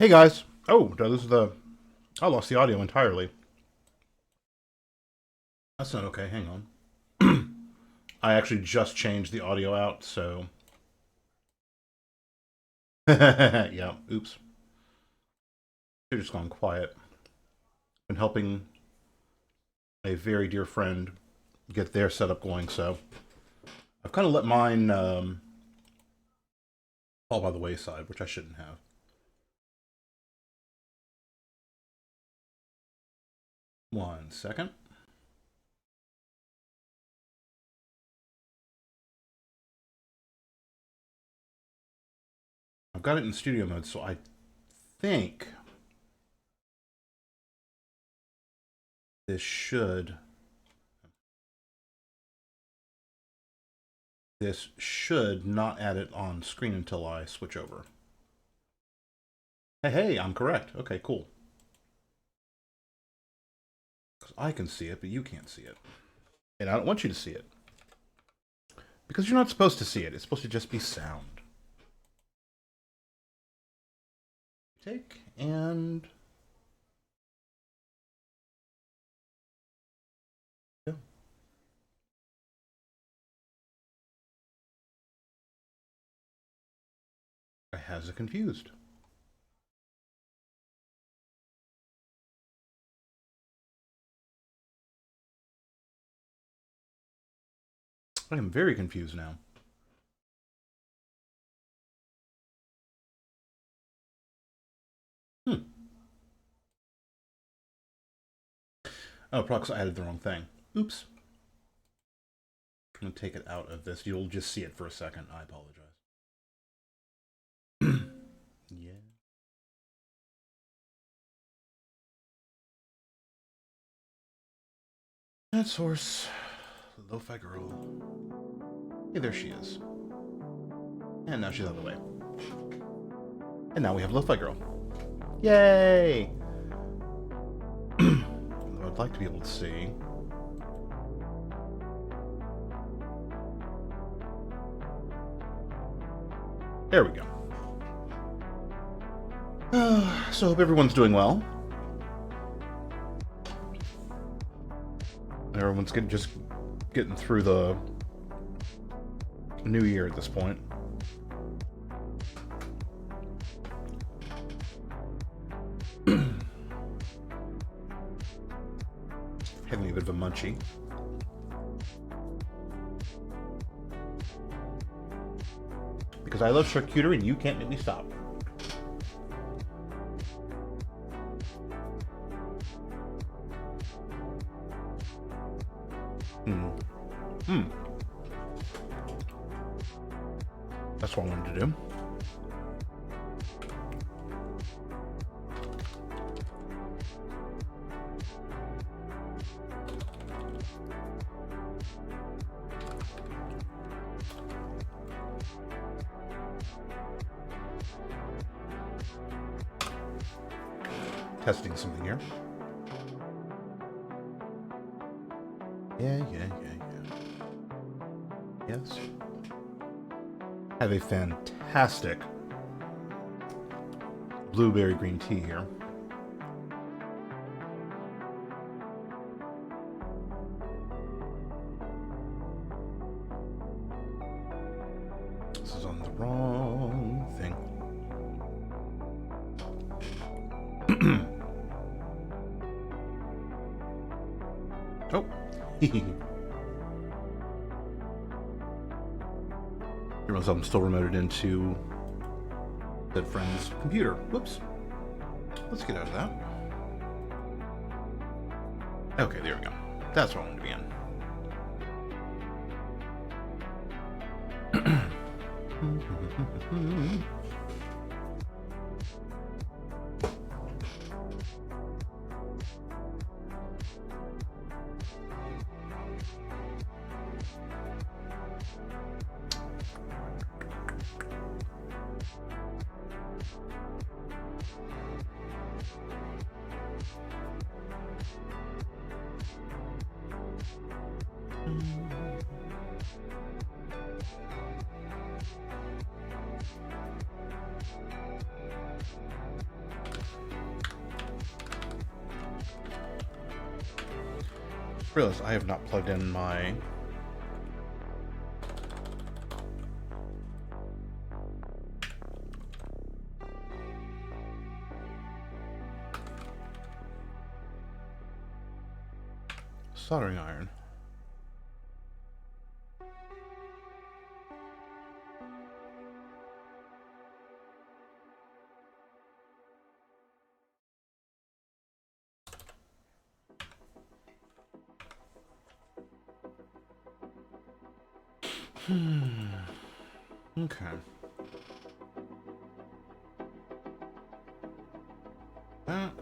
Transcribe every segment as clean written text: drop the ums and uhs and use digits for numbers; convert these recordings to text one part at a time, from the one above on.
Hey guys. Oh, no, this is the. I lost the audio entirely. That's not okay. Hang on. I actually just changed the audio out, so. Yeah, oops. They're just gone quiet. Been helping a very dear friend get their setup going, so. I've kind of let mine fall by the wayside, which I shouldn't have. One second. I've got it in studio mode, so I think this should. This should not add it on screen until I switch over. Hey, I'm correct. Okay, cool. Because I can see it, but you can't see it. And I don't want you to see it. Because you're not supposed to see it. It's supposed to just be sound. Take and... Yeah. I has it confused. I am very confused now. Hmm. Oh, probably 'cause I added the wrong thing. Oops. I'm going to take it out of this. You'll just see it for a second. I apologize. Yeah. That source. Lo-fi girl. Hey, there she is. And now she's out of the way. And now we have Lo-fi girl. Yay! I'd like to be able to see. There we go. So hope everyone's doing well. Everyone's just getting through the new year at this point. Having a bit of a munchie. Because I love charcuterie and you can't make me stop. That's what I wanted to do. Testing something here. Yeah. Yes. Have a fantastic blueberry green tea here. This is on the wrong thing. Oh. Realize I'm still remoted into that friend's computer. Whoops. Let's get out of that. Okay, there we go. That's what I wanted to be in. Realize I have not plugged in my soldering iron. Okay. That.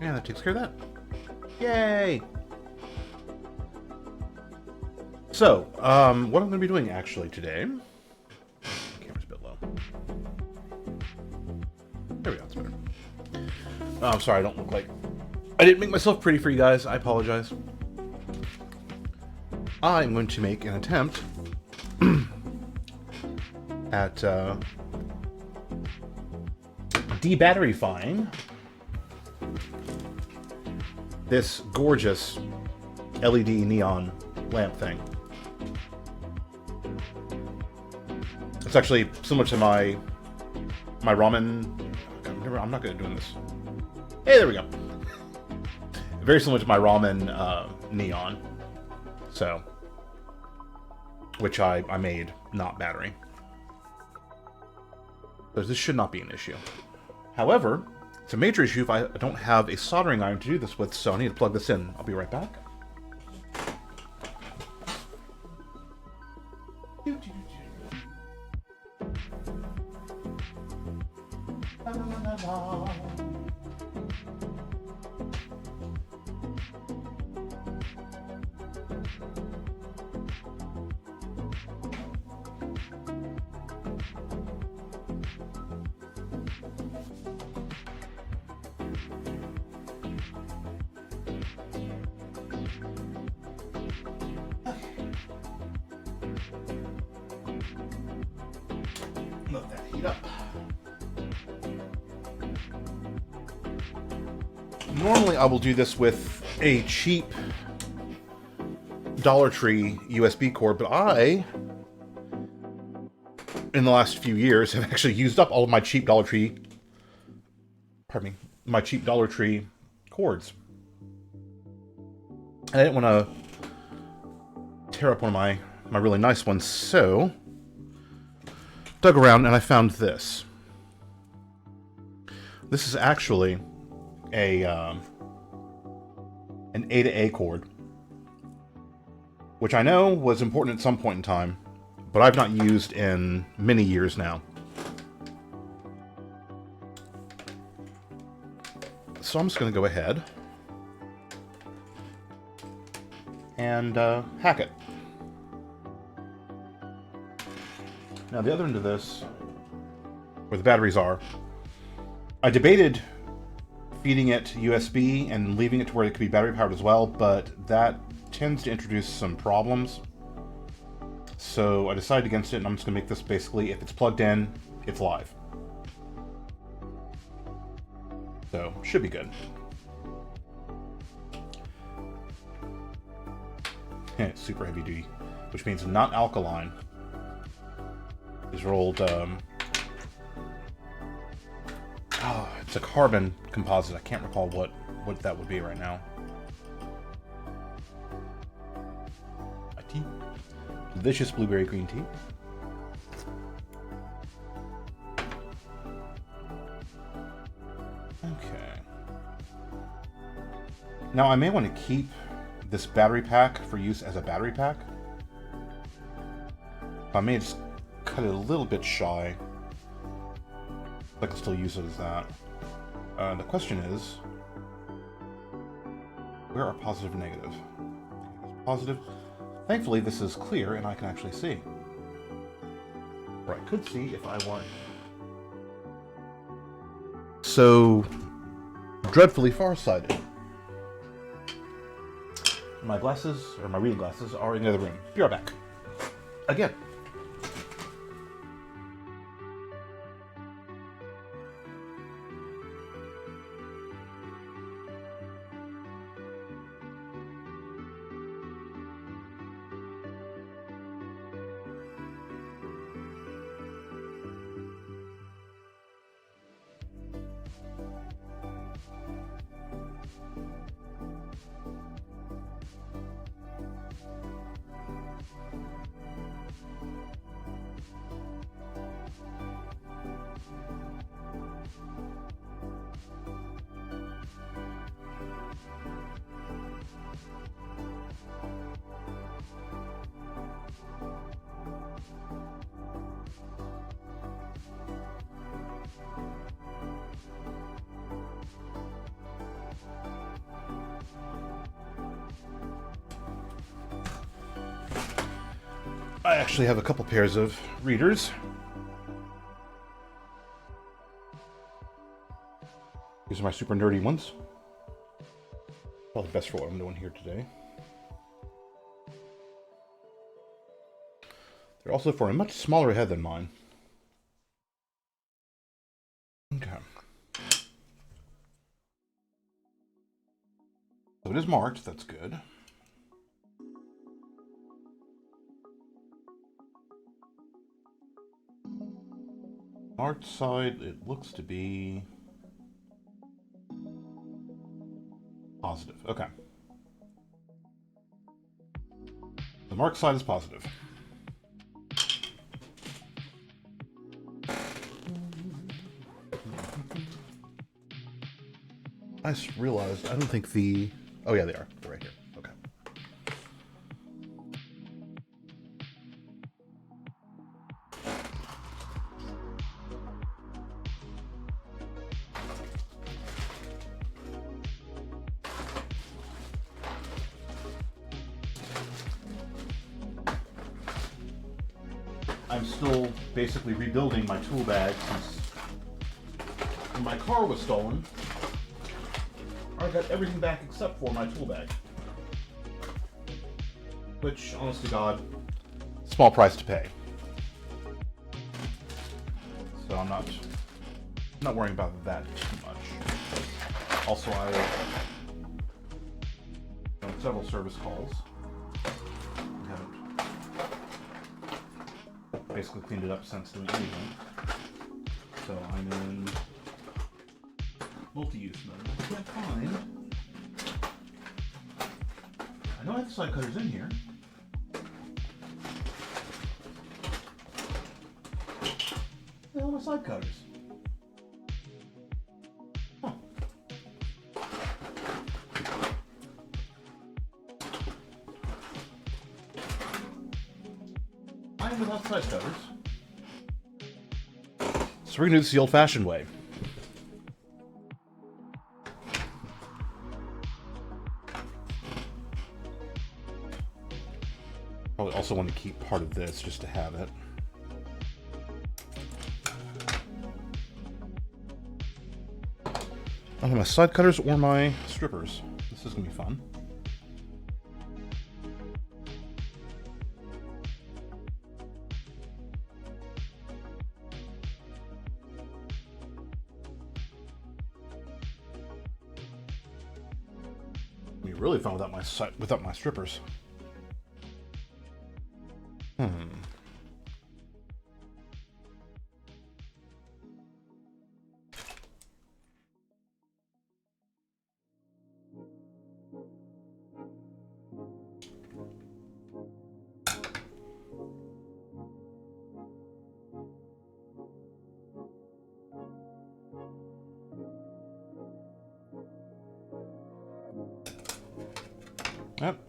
And that takes care of that. Yay! So, what I'm going to be doing actually today... Camera's a bit low. There we go, it's better. Oh, I'm sorry, I don't look like... I didn't make myself pretty for you guys, I apologize. I'm going to make an attempt at de-batteryfying this gorgeous LED neon lamp thing. It's actually similar to my ramen. I'm not good at doing this. Hey, there we go. Very similar to my ramen neon. So, which I made, not battery. So this should not be an issue. However, it's a major issue if I don't have a soldering iron to do this with, so I need to plug this in. I'll be right back. Let that heat up. Normally I will do this with a cheap Dollar Tree USB cord, but I, in the last few years, have actually used up all of my cheap Dollar Tree, pardon me, my cheap Dollar Tree cords. I didn't want to tear up one of my really nice ones, so dug around and I found this. This is actually an A to A cord, which I know was important at some point in time, but I've not used in many years now. So I'm just going to go ahead and hack it. Now the other end of this, where the batteries are, I debated feeding it USB and leaving it to where it could be battery powered as well, but that tends to introduce some problems. So I decided against it, and I'm just going to make this basically, if it's plugged in, it's live. So, should be good. It's super heavy duty, which means not alkaline. These are old, it's a carbon composite. I can't recall what that would be right now. A tea. Delicious blueberry green tea. Okay. Now I may want to keep this battery pack for use as a battery pack. I may just cut it a little bit shy. I can still use it as that. The question is, where are positive and negative? Positive. Thankfully, this is clear and I can actually see. Or I could see if I want. So, dreadfully farsighted. My glasses, or my reading glasses, are in the other room. Be right back. Again. I actually have a couple pairs of readers. These are my super nerdy ones. Probably best for what I'm doing here today. They're also for a much smaller head than mine. Okay. So it is marked, that's good. Marked side, it looks to be positive. Okay. The marked side is positive. I just realized I don't think the... Oh yeah, they are. They're right here. Okay. I'm still basically rebuilding my tool bag since when my car was stolen. I got everything back except for my tool bag. Which, honest to God, small price to pay. So I'm not worrying about that too much. Also, I done several service calls. I haven't basically cleaned it up since doing anything. So I'm in multi-use mode. I can't find. I know I have the side cutters in here. Where the hell are my side cutters? Huh. I am without side cutters. So we're gonna do this the old-fashioned way. Probably also want to keep part of this just to have it. I don't have my side cutters or my strippers. This is gonna be fun. It'll be really fun without my strippers. Yep.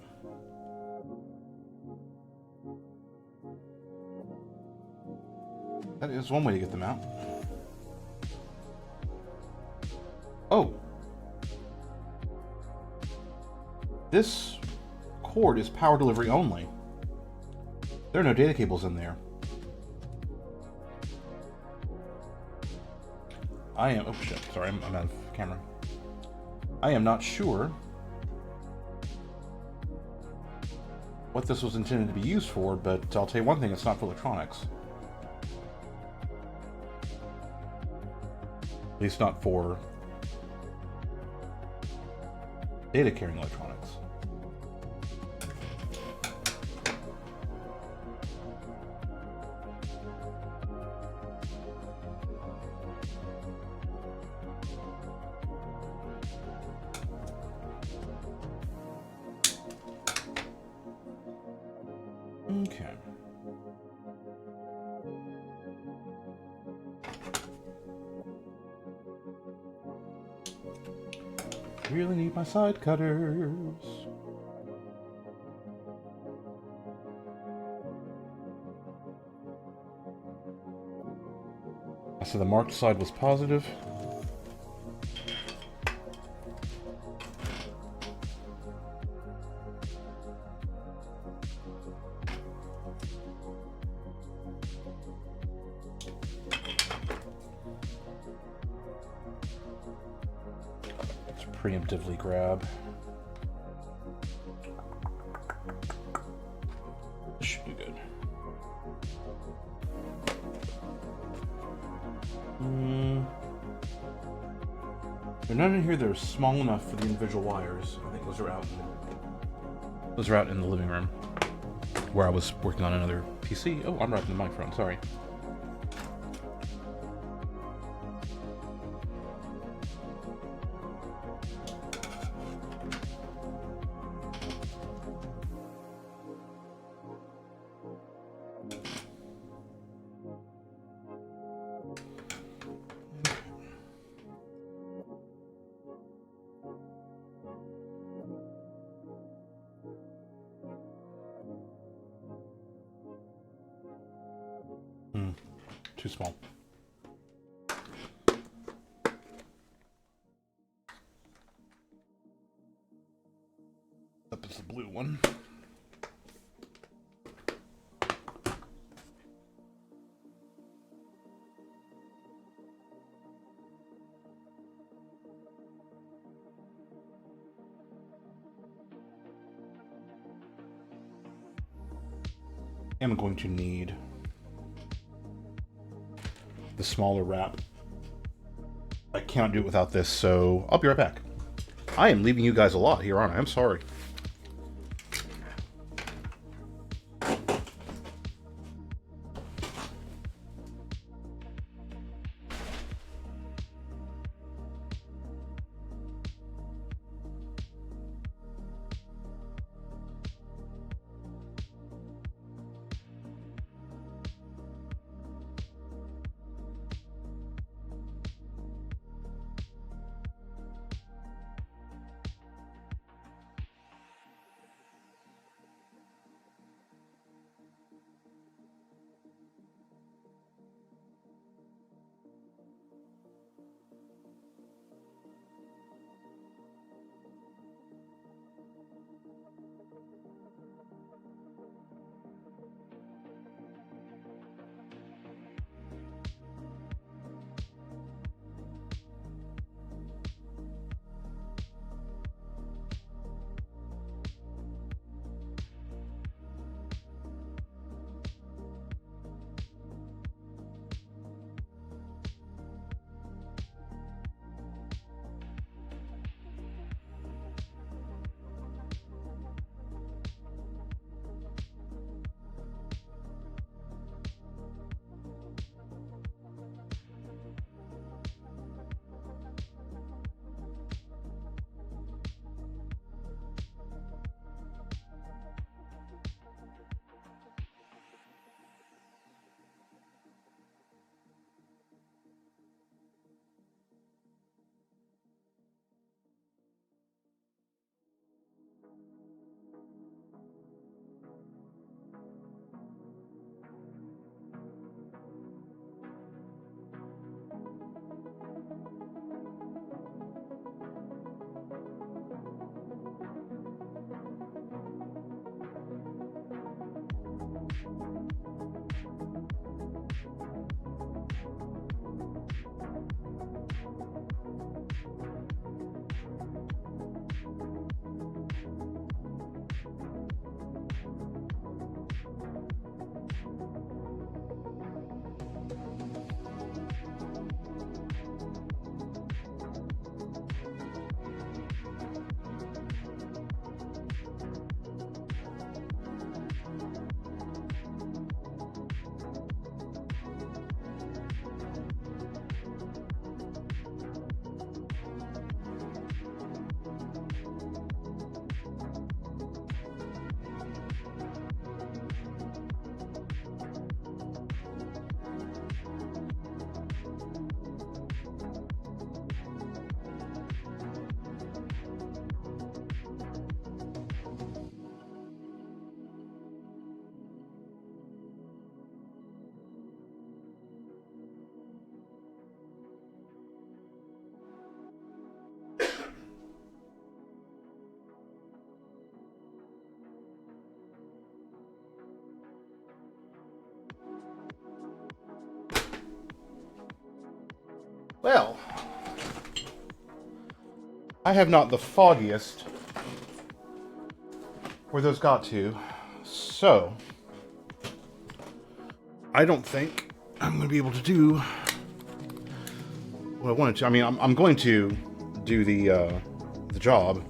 That is one way to get them out. Oh. This cord is power delivery only. There are no data cables in there. Oh shit, sorry, I'm out of camera. I am not sure what this was intended to be used for, but I'll tell you one thing, it's not for electronics. At least not for data carrying electronics. Okay. Really need my side cutters. So the marked side was positive. Preemptively grab. This should be good. There are none in here that are small enough for the individual wires. I think those are out. Those are out in the living room, where I was working on another PC. Oh, I'm wrapping the microphone. Sorry. Too small. Up is the blue one. I'm going to need the smaller wrap. I cannot do it without this, so I'll be right back. I am leaving you guys a lot here, aren't I? I'm sorry. Well, I have not the foggiest where those got to, so I don't think I'm going to be able to do what I wanted to. I mean, I'm going to do the job,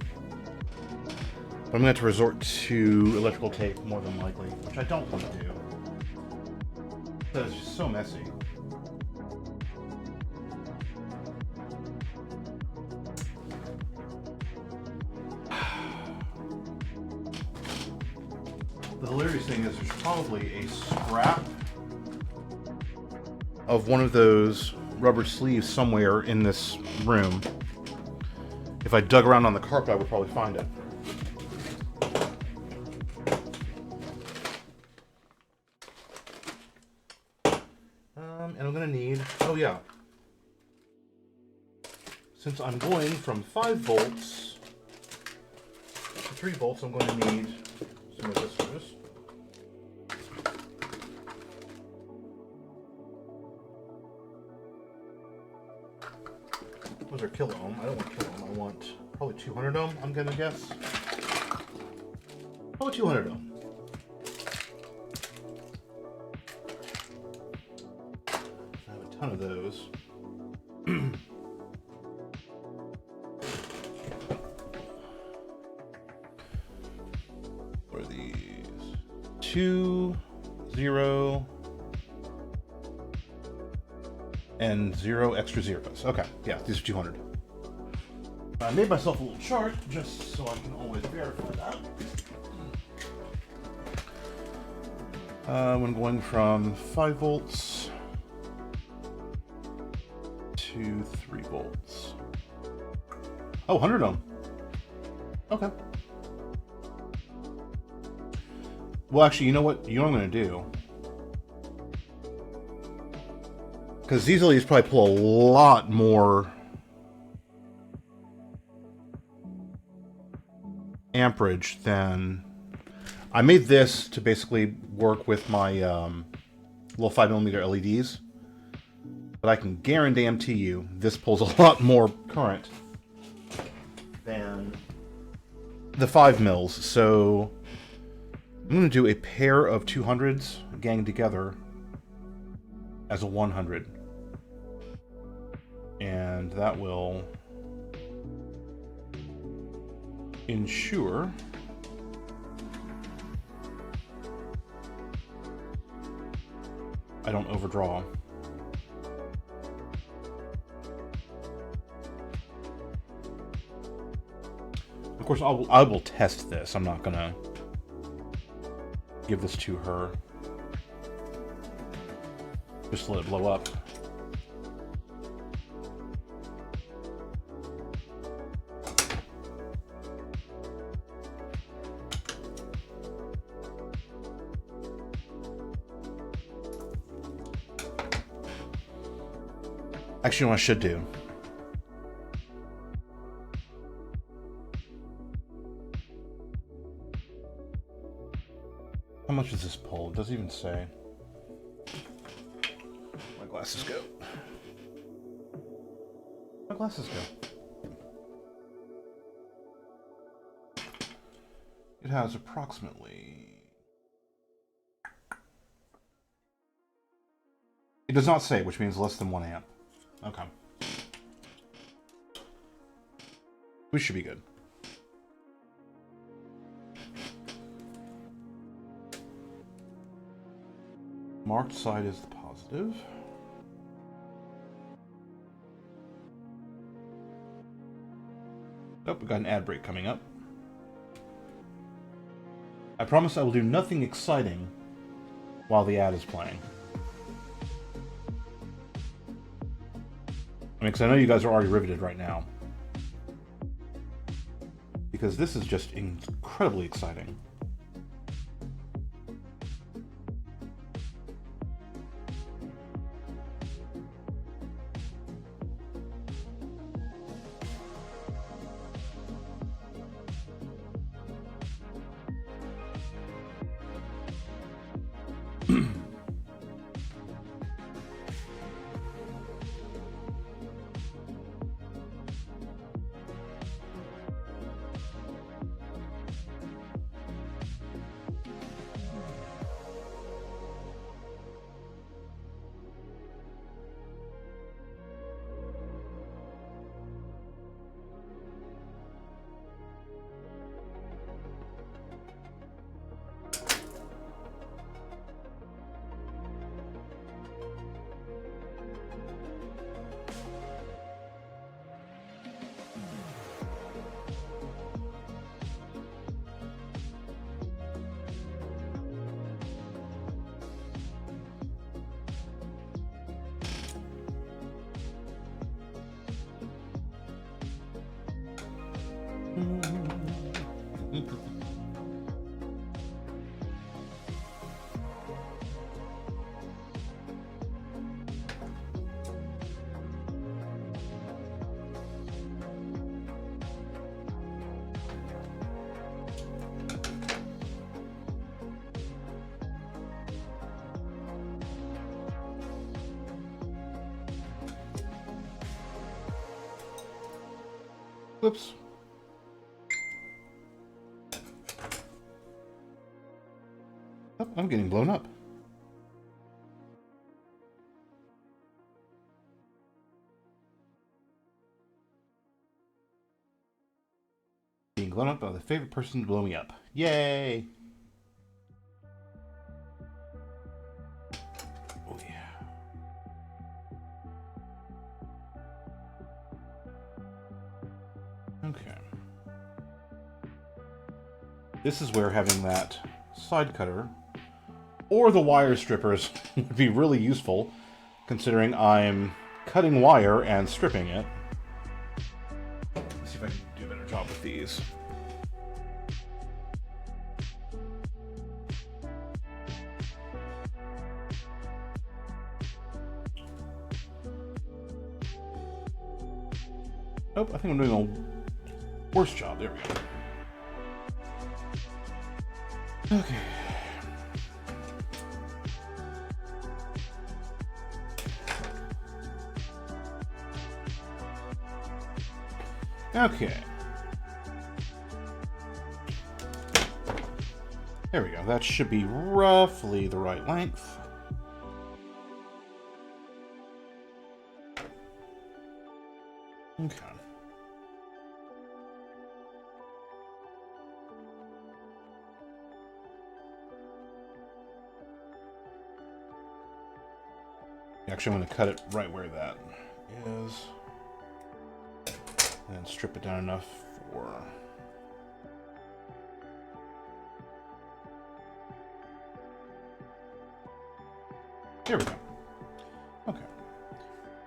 but I'm going to have to resort to electrical tape more than likely, which I don't want to do. Because it's just so messy. The hilarious thing is there's probably a scrap of one of those rubber sleeves somewhere in this room. If I dug around on the carpet, I would probably find it. And I'm gonna need, oh yeah, since I'm going from 5 volts to 3 volts, I'm going to need some resistors. Those are kilo ohm. I don't want kilo ohm. I want probably 200 ohm, I'm gonna guess. Probably 200 ohm. I have a ton of those. What are these? 2, 0, and 0 extra zeros. Okay, yeah, these are 200. I made myself a little chart just so I can always verify that. When going from 5 volts to 3 volts. Oh, 100 ohm. Okay. Well, actually, you know what? You know what I'm going to do? Because these LEDs probably pull a lot more amperage than... I made this to basically work with my little 5mm LEDs. But I can guarantee you this pulls a lot more current than the 5 mils. So I'm going to do a pair of 200s ganged together as a 100. And that will ensure I don't overdraw. Of course, I will test this. I'm not gonna give this to her. Just let it blow up. Actually, what I should do. How much does this pull? It doesn't even say. My glasses go. My glasses go. It has approximately... It does not say, which means less than 1 amp. Okay. We should be good. Marked side is the positive. Oh, we got an ad break coming up. I promise I will do nothing exciting while the ad is playing. I mean, because I know you guys are already riveted right now. Because this is just incredibly exciting. Whoops. Oh, I'm getting blown up. Being blown up by the favorite person to blow me up. Yay! Oh yeah. Okay. This is where having that side cutter or the wire strippers would be really useful, considering I'm cutting wire and stripping it. Let's see if I can do a better job with these. Oh, I think I'm doing a worse job. There we go. Okay. Okay. There we go. That should be roughly the right length. Okay. Actually, I'm going to cut it right where that is. And then strip it down enough for... There we go. Okay.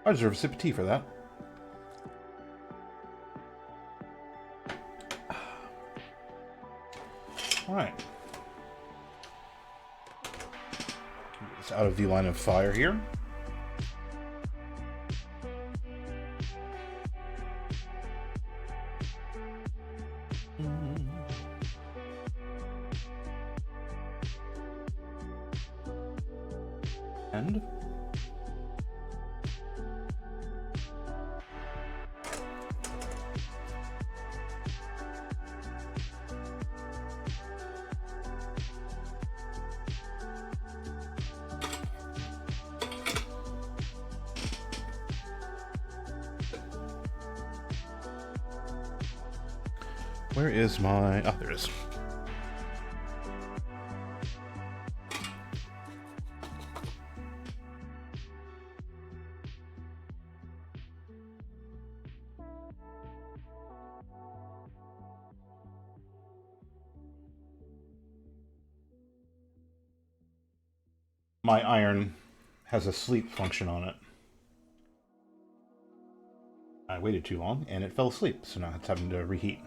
I deserve a sip of tea for that. Alright. It's out of the line of fire here. And where is my... Oh, there it is. My iron has a sleep function on it. I waited too long and it fell asleep, so now it's having to reheat.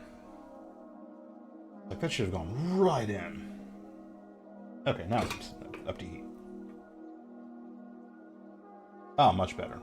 Like, that should have gone right in. Okay, now it's up to heat. Ah, much better.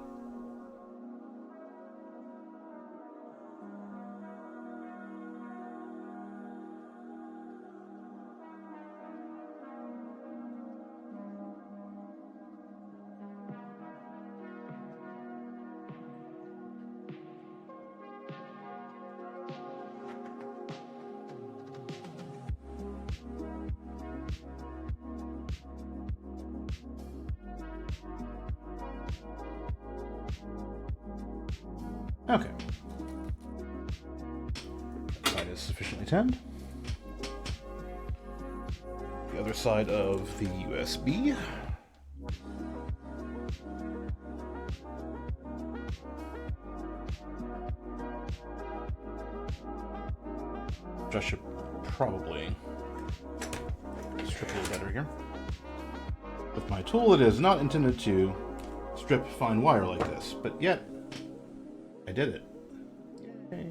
Okay. That side is sufficiently tinned. The other side of the USB. Which I should probably strip a little better here. With my tool, it is not intended to strip fine wire like this, but yet I did it. Yay.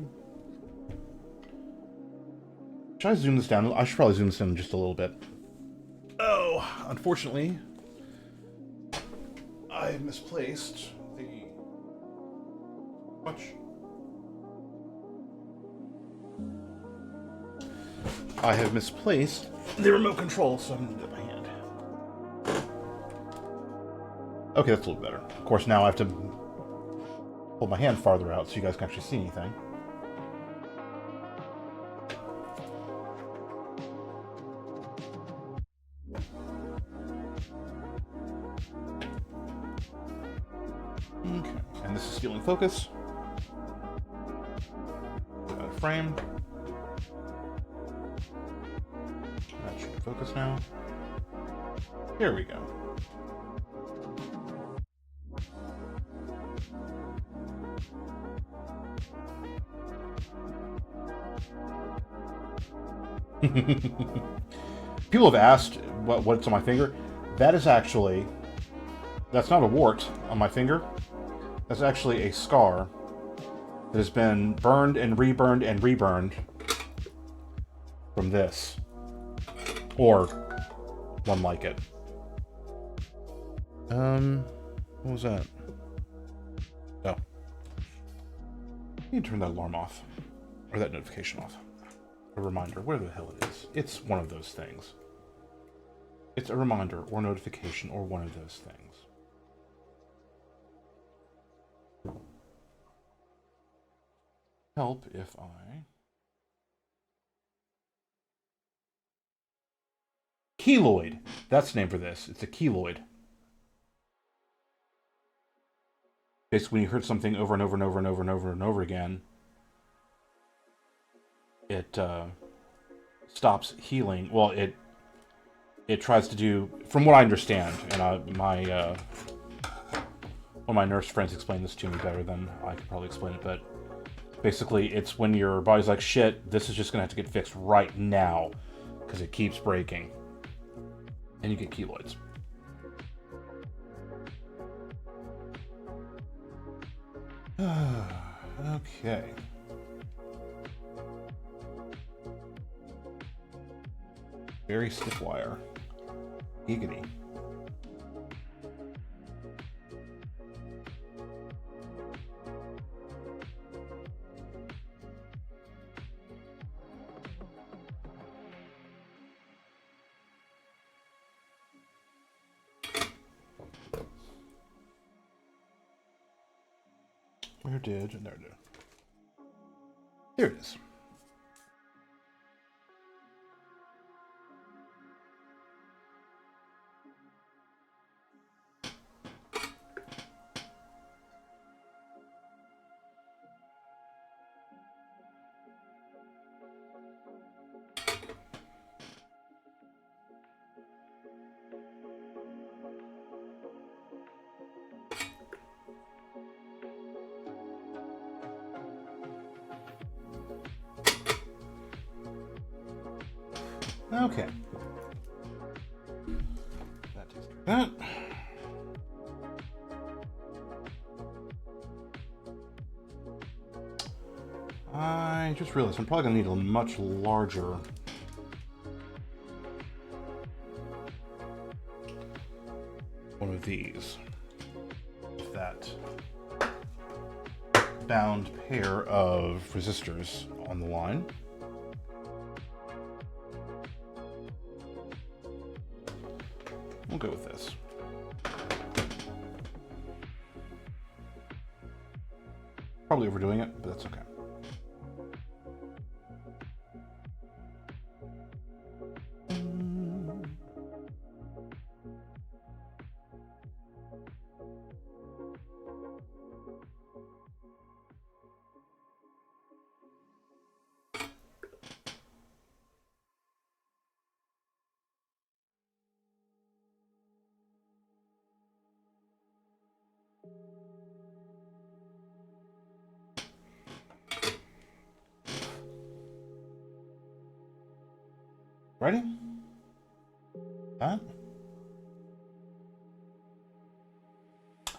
Should I zoom this down? I should probably zoom this in just a little bit. Oh, unfortunately, I misplaced the... I have misplaced the remote control, so I'm going to do it by hand. Okay, that's a little better. Of course, now I have to hold my hand farther out so you guys can actually see anything. And this is stealing focus. Out of frame. That should focus now. Here we go. People have asked what's on my finger. That is actually, that's not a wart on my finger. That's actually a scar that has been burned and reburned and reburned from this. Or one like it. What was that? Oh. I need to turn that alarm off. Or that notification off. A reminder, whatever the hell it is. It's one of those things. It's a reminder or notification or one of those things. Help if I... Keloid. That's the name for this. It's a keloid. Basically, when you hurt something over and over and over and over and over and over again, it stops healing. Well, it tries to do, from what I understand, and one of my nurse friends explained this to me better than I could probably explain it, but basically it's when your body's like, shit, this is just gonna have to get fixed right now because it keeps breaking, and you get keloids. Okay. Very stiff wire. Giggity. Where did... There it is. There it is. Okay. That takes care of that. I just realized I'm probably going to need a much larger one of these. That bound pair of resistors on the line. We'll go with this. Probably overdoing it, but that's okay. Ready? That?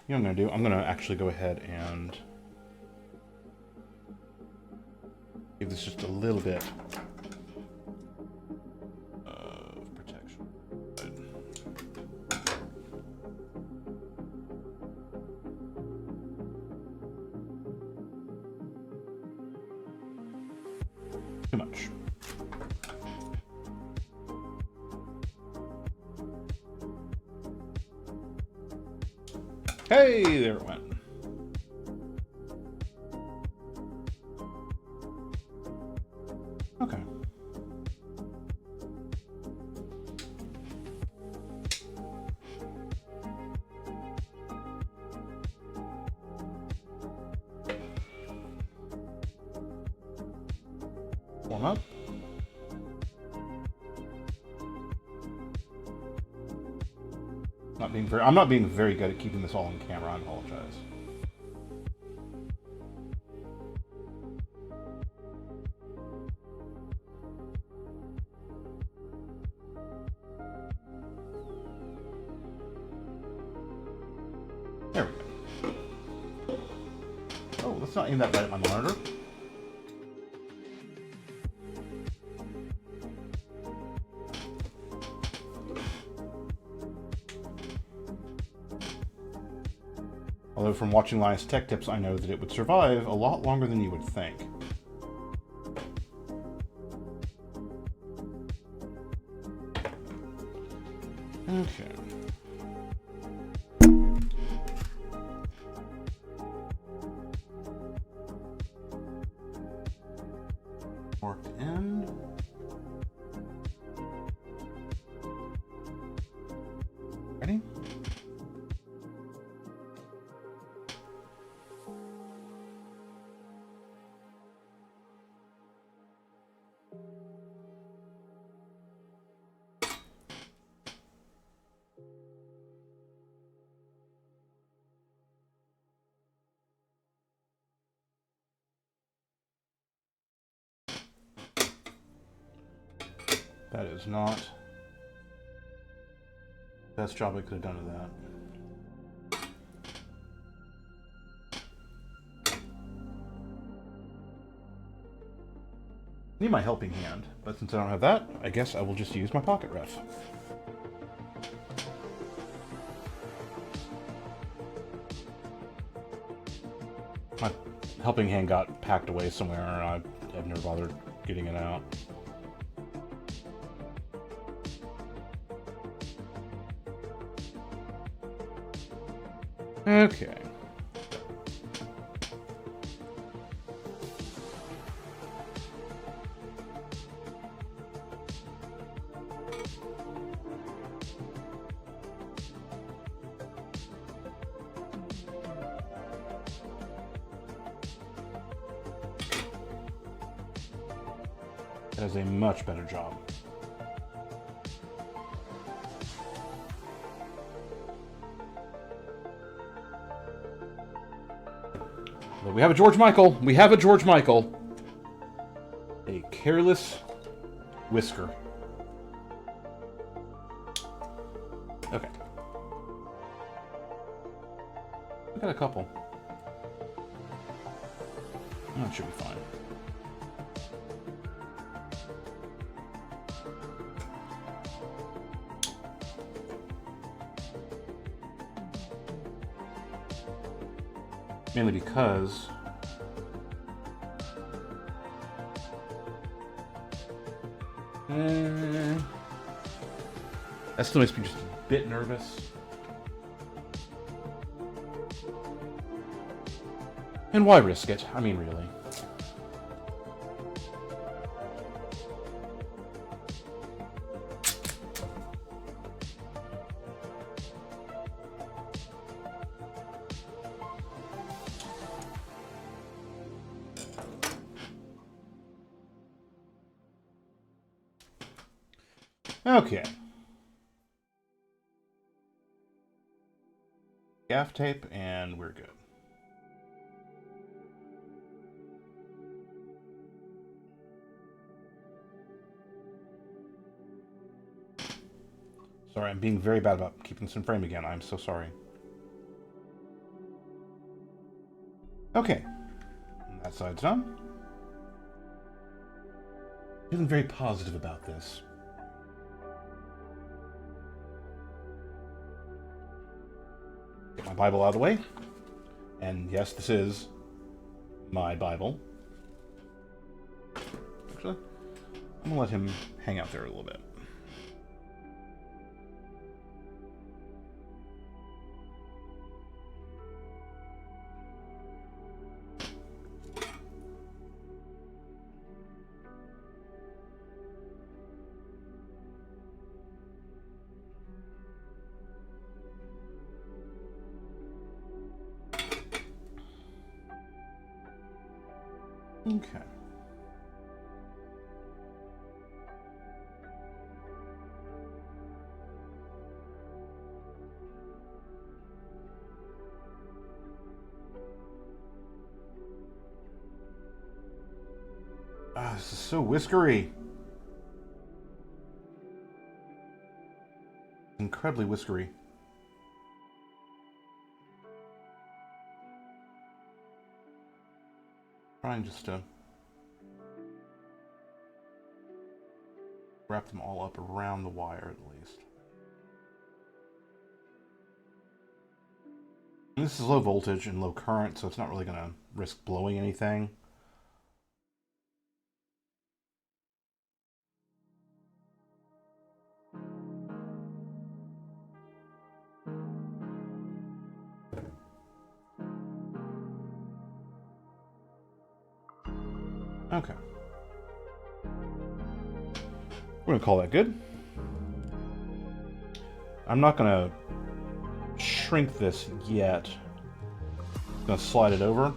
You know what I'm going to do? I'm going to actually go ahead and give this just a little bit of protection. Too much. Hey, there it went. Okay. Warm up. I'm not being very good at keeping this all on camera. I apologize. There we go. Oh, let's not aim that right at my monitor. Although from watching Linus Tech Tips, I know that it would survive a lot longer than you would think. Okay. Forked end. Ready? That is not the best job I could have done of that. Need my helping hand, but since I don't have that, I guess I will just use my pocket ref. My helping hand got packed away somewhere, and I've never bothered getting it out. Okay. That is a much better job. We have a George Michael. We have a George Michael. A careless whisker. Okay. We got a couple. That should be fine. Mainly because that still makes me just a bit nervous. And why risk it? I mean, really. Okay. Gaff tape, and we're good. Sorry, I'm being very bad about keeping this in frame again. I'm so sorry. Okay. That side's done. Feeling very positive about this. Get my Bible out of the way. And yes, this is my Bible. Actually, I'm gonna let him hang out there a little bit. Okay. Ah, this is so whiskery. Incredibly whiskery. Trying just to wrap them all up around the wire at least. And this is low voltage and low current, so it's not really going to risk blowing anything. Okay. We're going to call that good. I'm not going to shrink this yet. I'm going to slide it over.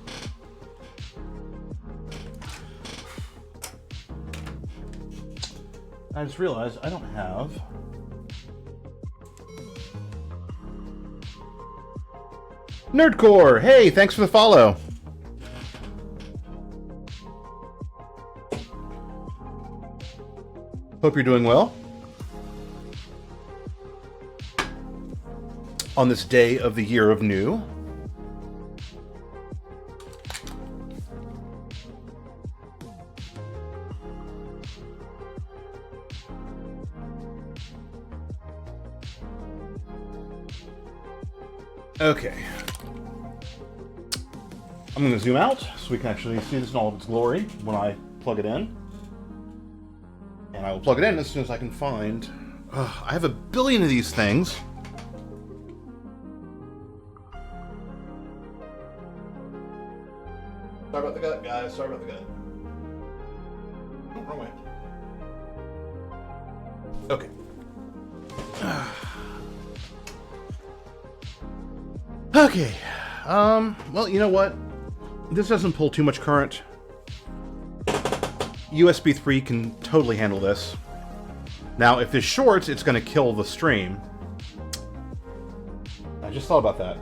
I just realized I don't have Nerdcore. Hey, thanks for the follow. Hope you're doing well on this day of the year of new. Okay. I'm going to zoom out so we can actually see this in all of its glory when I plug it in. And I will plug it in as soon as I can find... I have a billion of these things. Sorry about the gut, guys. Sorry about the gut. Oh, wrong way. Okay. Okay. Well, you know what? This doesn't pull too much current. USB 3 can totally handle this. Now, if this shorts, it's going to kill the stream. I just thought about that.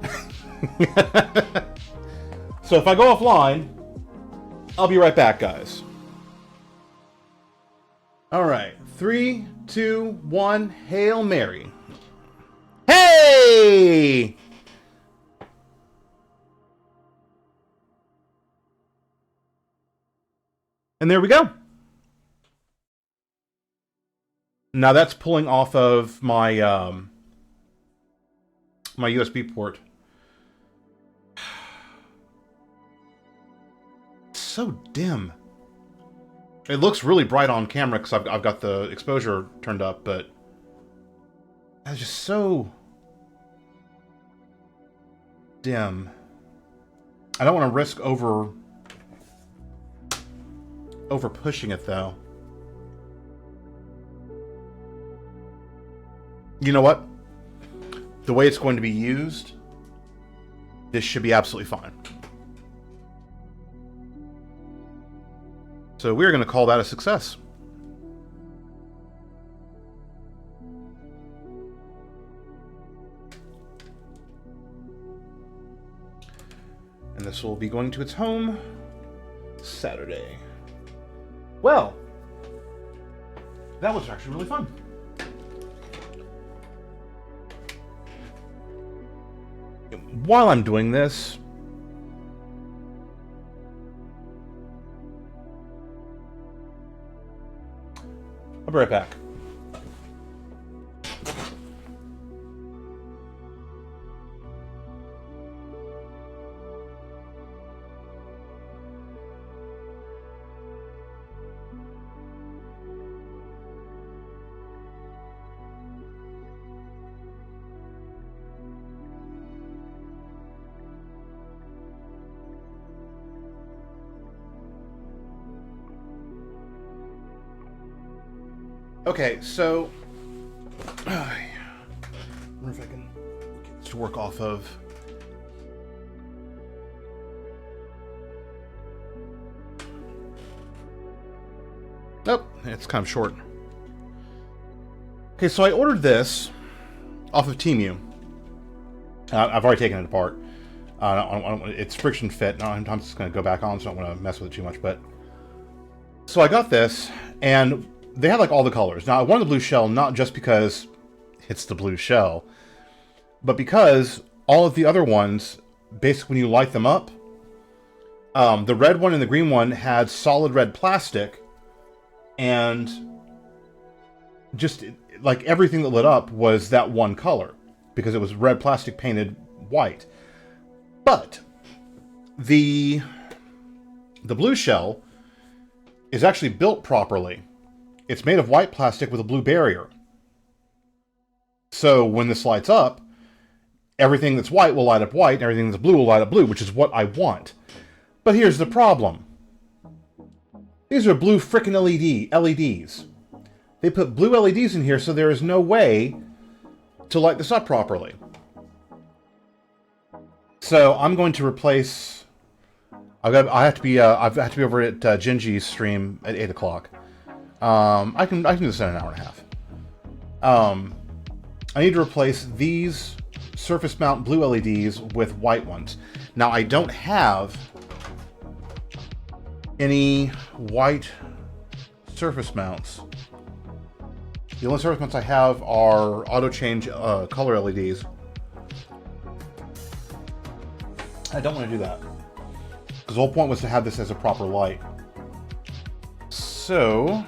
So if I go offline, I'll be right back, guys. All right. 3, 2, 1. Hail Mary. Hey! And there we go. Now that's pulling off of my my USB port. It's so dim. It looks really bright on camera because I've got the exposure turned up, but it's just so dim. I don't want to risk over pushing it though. You know what? The way it's going to be used, this should be absolutely fine. So we're going to call that a success. And this will be going to its home Saturday. Well, that was actually really fun. While I'm doing this, I'll be right back. Okay, so I wonder if I can get this to work off of. Nope, it's kind of short. Okay, so I ordered this off of Temu. I've already taken it apart. It's friction fit. Now sometimes it's going to go back on, so I don't want to mess with it too much. But So I got this, and they had like all the colors. Now I wanted the blue shell not just because it's the blue shell, but because all of the other ones, basically when you light them up, the red one and the green one had solid red plastic, and just like everything that lit up was that one color because it was red plastic painted white. But the blue shell is actually built properly. It's made of white plastic with a blue barrier. So when this lights up, everything that's white will light up white, and everything that's blue will light up blue, which is what I want. But here's the problem. These are blue frickin' LEDs. They put blue LEDs in here, so there is no way to light this up properly. So I'm going to replace. I have to be over at Gingy's stream at 8 o'clock. I can do this in an hour and a half. I need to replace these surface mount blue LEDs with white ones. Now I don't have any white surface mounts. The only surface mounts I have are auto change color LEDs. I don't want to do that because the whole point was to have this as a proper light. So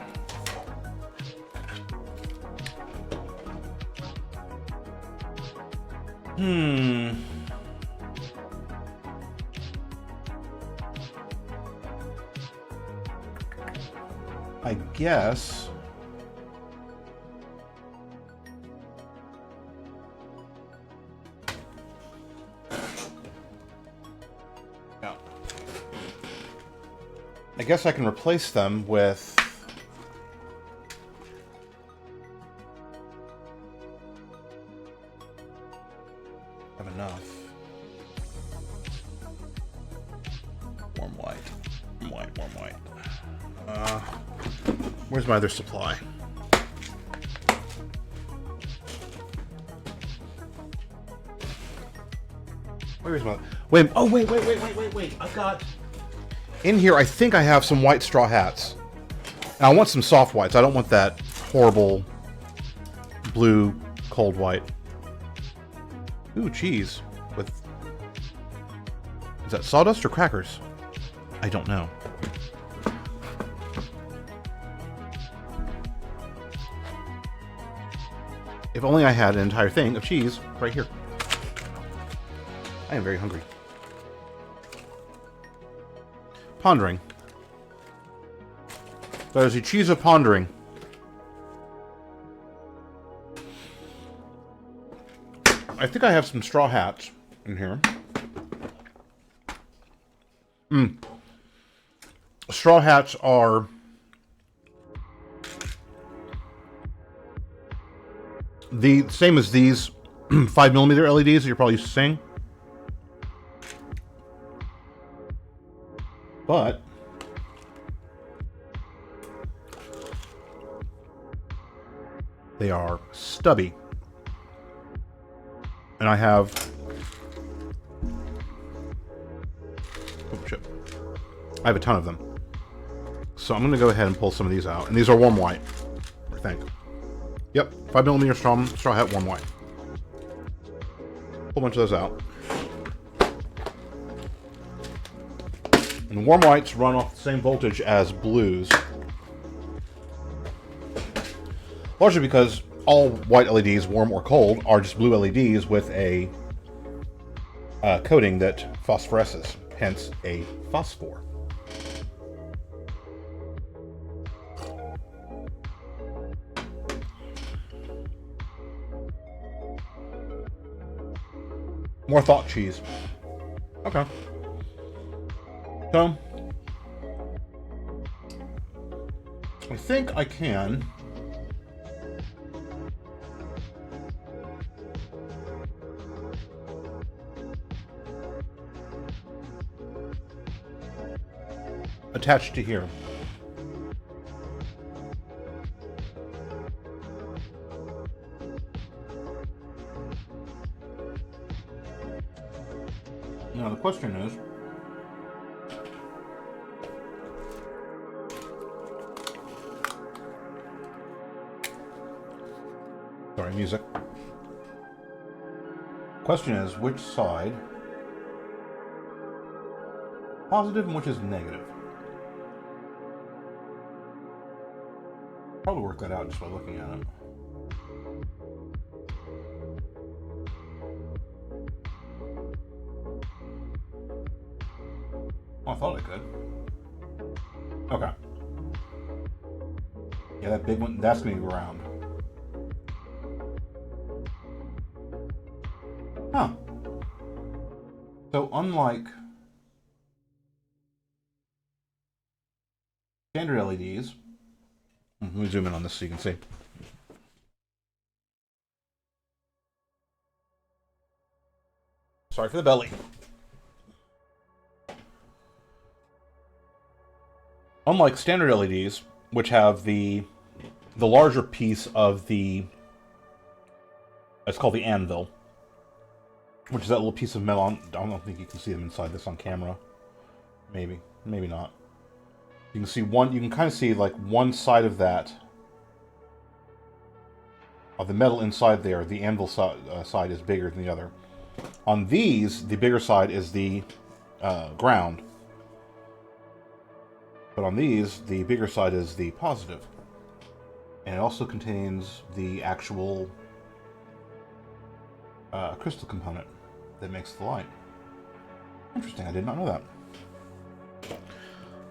I guess I can replace them with have enough warm white. Where's my other supply? Where's my... Wait. Oh, wait. I've got... In here, I think I have some white straw hats. And I want some soft whites. I don't want that horrible blue cold white. Ooh, cheese. With... Is that sawdust or crackers? I don't know. If only I had an entire thing of cheese right here. I am very hungry. Pondering. That is the cheese of pondering. I think I have some straw hats in here. Straw hats are the same as these 5mm LEDs that you're probably used to seeing. But they are stubby. And I have... Oh, shit. I have a ton of them. So I'm going to go ahead and pull some of these out. And these are warm white, I think. Yep, 5mm straw hat, warm white. Pull a bunch of those out. And warm whites run off the same voltage as blues. Largely because all white LEDs, warm or cold, are just blue LEDs with a coating that phosphoresces, hence a phosphor. More thought cheese. Okay. So, I think I can attach to here. Now the question is, Sorry, music. Question is, which side positive and which is negative? Probably work that out just by looking at it. Oh, I thought I could. Okay. Yeah, that big one, that's going to be round. Huh. So unlike standard LEDs, let me zoom in on this so you can see. Sorry for the belly. Unlike standard LEDs, which have the larger piece of the, it's called the anvil, which is that little piece of metal. I don't think you can see them inside this on camera. Maybe not. You can see one. You can kind of see like one side of that, of the metal inside there. The anvil side is bigger than the other. On these, the bigger side is the ground. But on these, the bigger side is the positive. And it also contains the actual crystal component that makes the light. Interesting, I did not know that.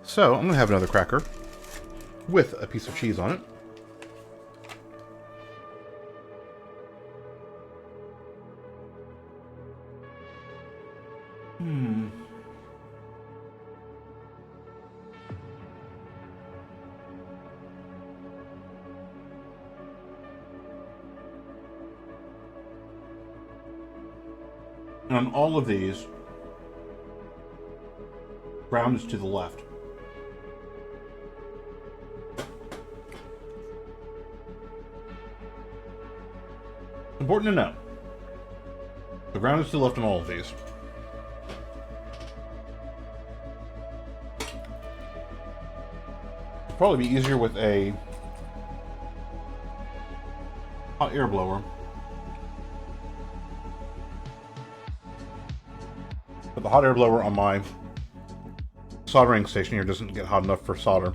So, I'm going to have another cracker with a piece of cheese on it. And on all of these, ground is to the left. Important to know. The ground is to the left on all of these. It'd probably be easier with a hot air blower. But the hot air blower on my soldering station here doesn't get hot enough for solder,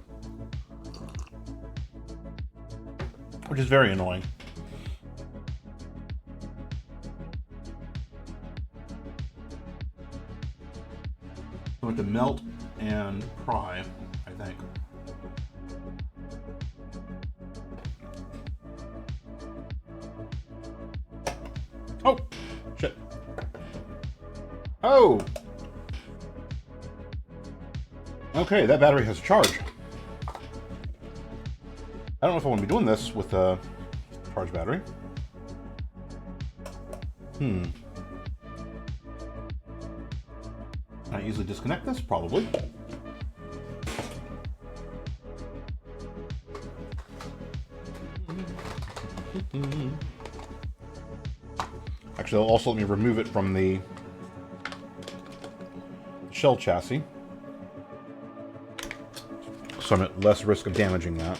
which is very annoying. I want to melt and pry, I think. Oh, shit. Oh! Okay, that battery has a charge. I don't know if I want to be doing this with a charged battery. Can I easily disconnect this? Probably. Actually, it'll also let me remove it from the shell chassis, so I'm at less risk of damaging that.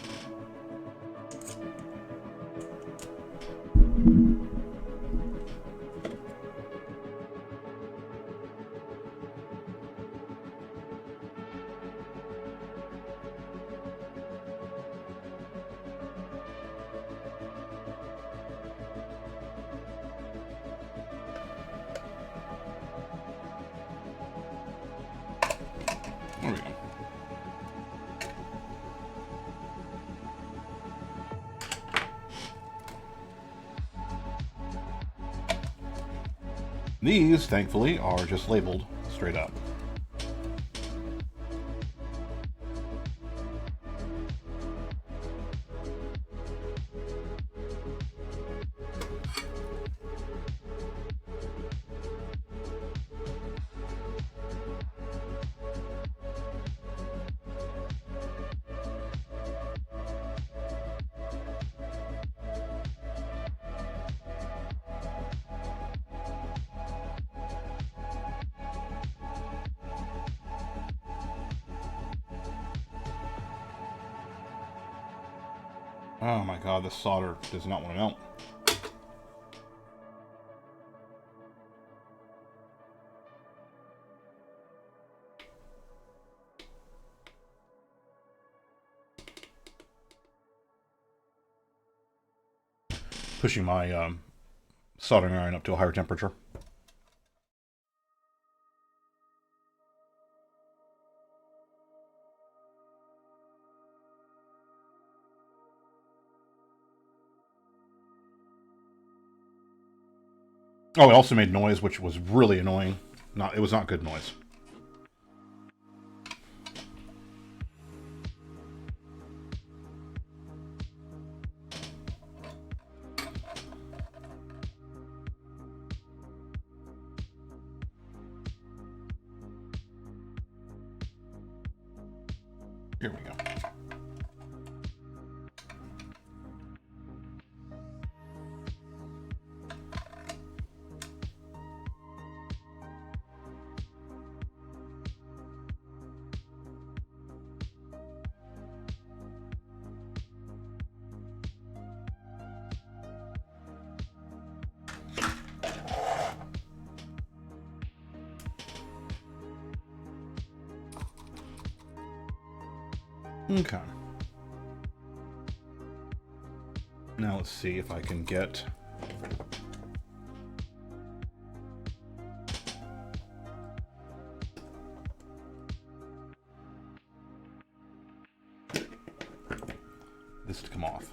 There we go. These, thankfully, are just labeled straight up. Oh my god, this solder does not want to melt. pushing my soldering iron up to a higher temperature. Oh, it also made noise, which was really annoying. It was not good noise. Here we go. Okay. Now let's see if I can get... this to come off.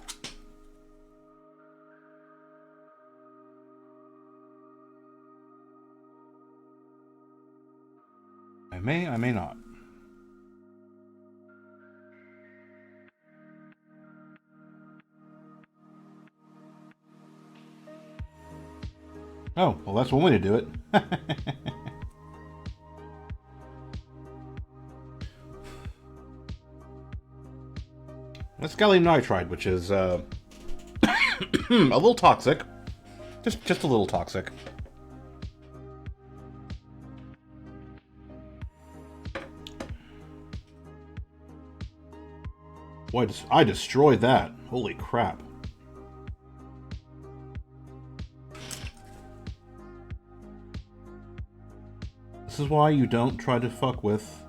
I may not. Oh, well, that's one way to do it. That's gallium nitride, which is a little toxic. Just a little toxic. Boy, I destroyed that. Holy crap. This is why you don't try to fuck with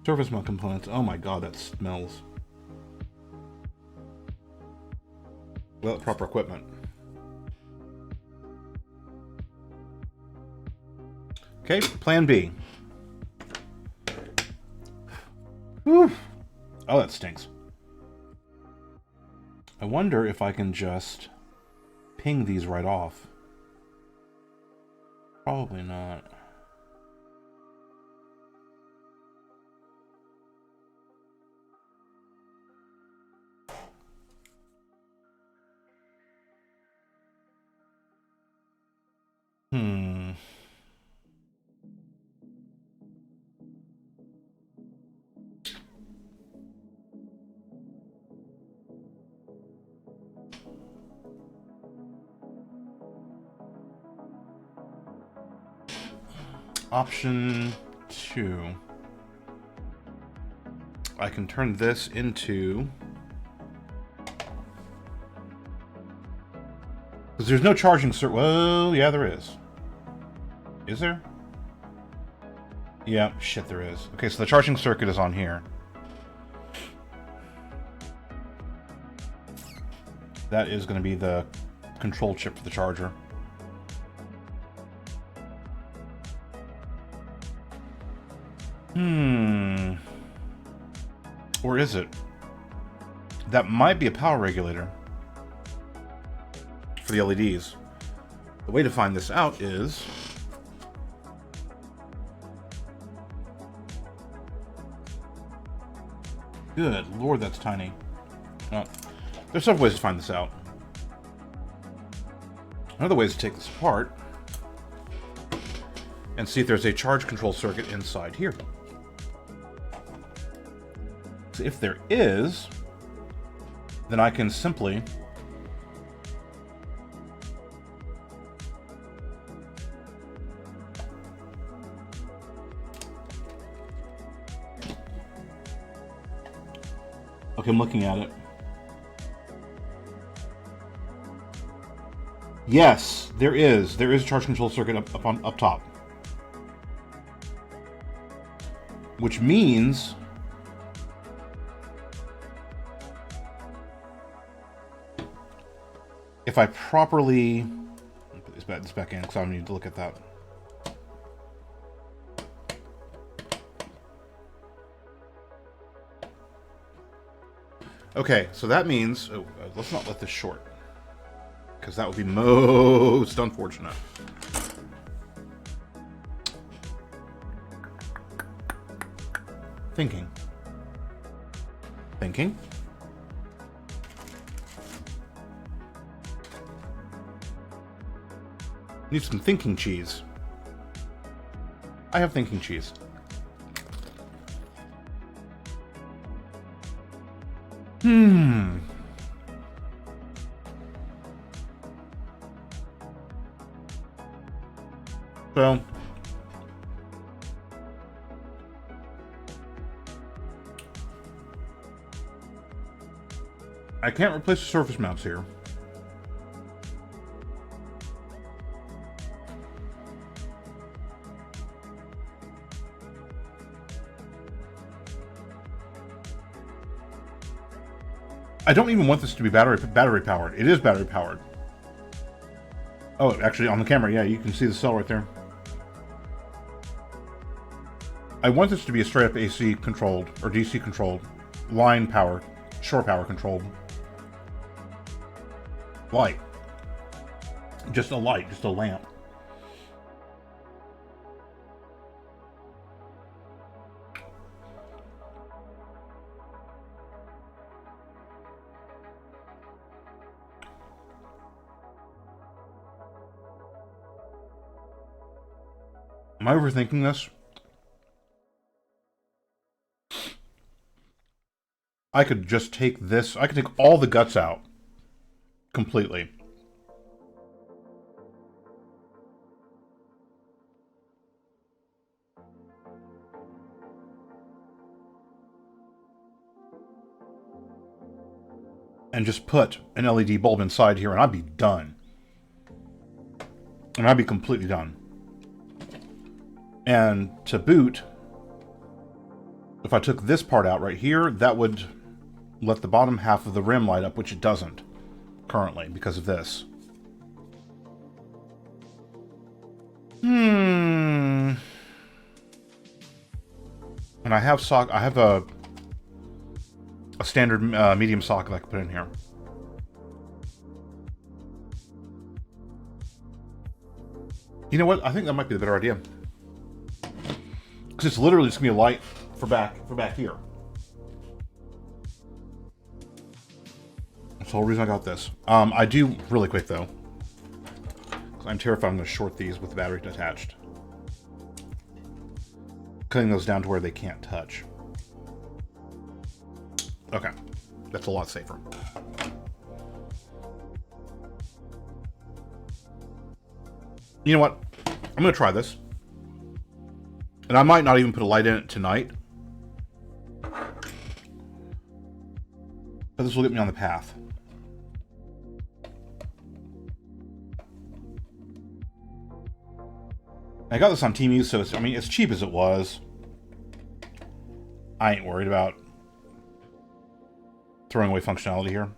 surface mount components. Oh my god, that smells. Without proper equipment. Okay, plan B. Whew. Oh, that stinks. I wonder if I can just ping these right off. Probably not. Option 2. I can turn this into... because there's no charging circuit. Whoa, yeah, there is. Is there? Yeah, shit, there is. Okay, so the charging circuit is on here. That is going to be the control chip for the charger. Or is it? That might be a power regulator for the LEDs. The way to find this out is... good lord, that's tiny. There's several ways to find this out. Another way is to take this apart and see if there's a charge control circuit inside here. So if there is, then I can simply okay, I'm looking at it. Yes, there is. There is a charge control circuit up top. Which means if I properly... Let me put this back in because I need to look at that. Okay, so that means... Oh, let's not let this short. Because that would be most unfortunate. Thinking. Thinking. Need some thinking cheese. I have thinking cheese. So, I can't replace the surface mounts here. I don't even want this to be battery powered. It is battery powered. Oh, actually, on the camera, yeah, you can see the cell right there. I want this to be a straight up AC controlled, or DC controlled, line power, shore power controlled light. Just a light, just a lamp. Am I overthinking this? I could just take this, I could take all the guts out completely. And just put an LED bulb inside here and I'd be done. And I'd be completely done. And to boot, if I took this part out right here, that would let the bottom half of the rim light up, which it doesn't currently because of this. And I have a standard medium socket I can put in here. You know what? I think that might be the better idea. Because it's literally just gonna be a light for back here. That's the whole reason I got this. I do really quick though, because I'm terrified I'm gonna short these with the battery attached. Cutting those down to where they can't touch. Okay, that's a lot safer. You know what? I'm gonna try this. And I might not even put a light in it tonight. But this will get me on the path. I got this on Temu, so it's, I mean, as cheap as it was, I ain't worried about throwing away functionality here.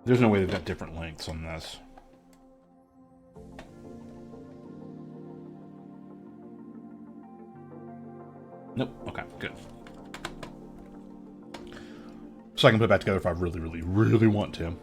There's no way they've got different lengths on this. Nope. Okay, good. So I can put it back together if I really, really, really want to.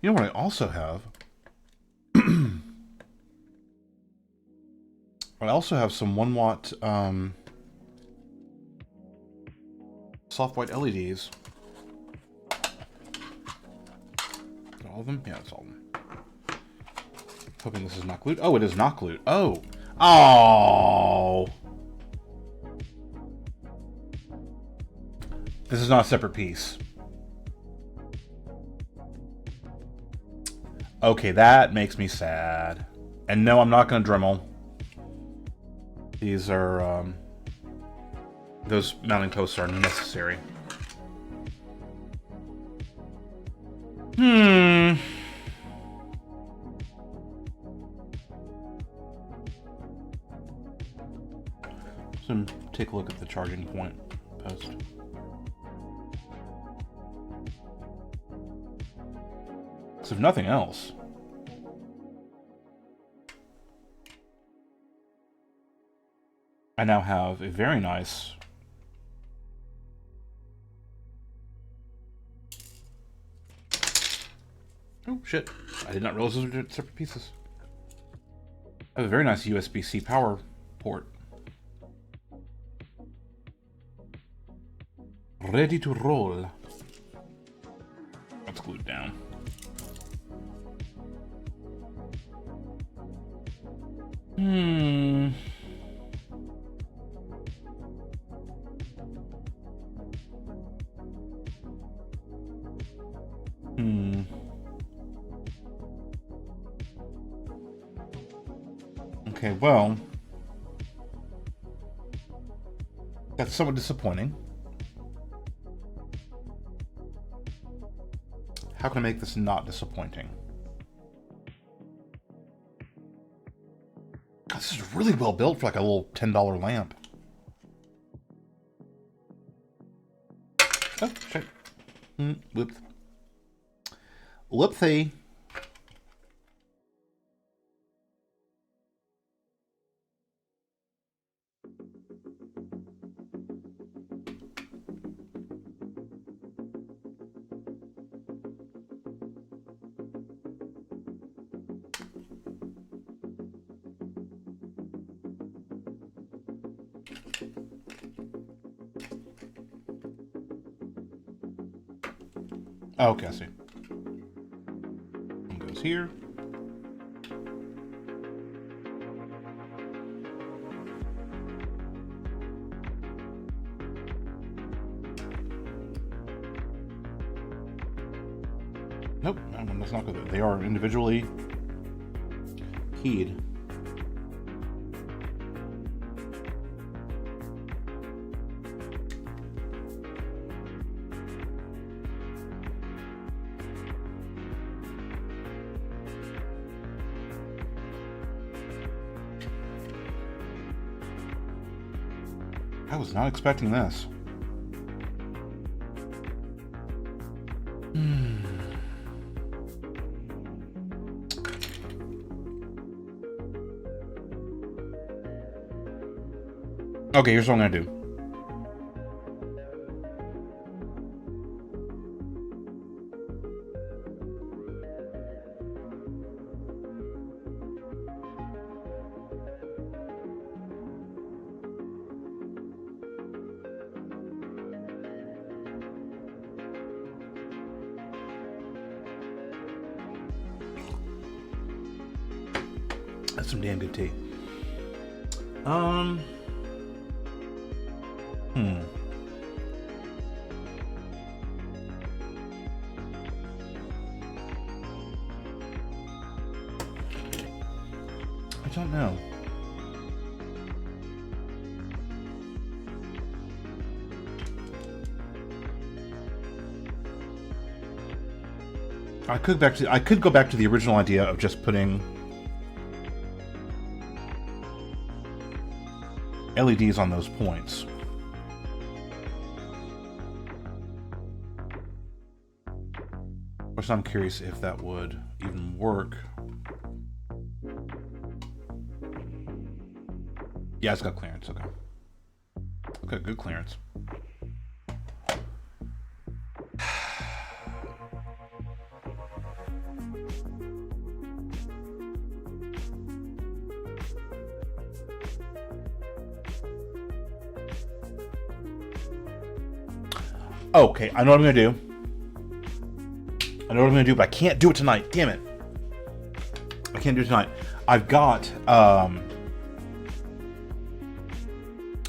You know what I also have? I also have some 1 watt soft white LEDs. All of them? Yeah, it's all of them. Hoping this is not glued. Oh, it is not glued. Oh. Oh. This is not a separate piece. Okay, that makes me sad. And no, I'm not going to Dremel. These are, those mounting posts are necessary. So take a look at the charging point post. So if nothing else, I now have a very nice oh shit, I did not realize those were separate pieces. I have a very nice USB-C power port. Ready to roll. That's glued down. Okay, well, that's somewhat disappointing. How can I make this not disappointing? God, this is really well built for like a little $10 lamp. Oh, shit. Whoop. Whoopsie. Oh, okay, I see. One goes here. Nope, that one does not go there. They are individually keyed. I was not expecting this. Okay, here's what I'm gonna do. That's some damn good tea. I don't know. I could go back to the original idea of just putting LEDs on those points. Which I'm curious if that would even work. Yeah, it's got clearance, okay. Okay, good clearance. Okay, I know what I'm gonna do. I know what I'm gonna do, but I can't do it tonight. Damn it. I can't do it tonight. I've got,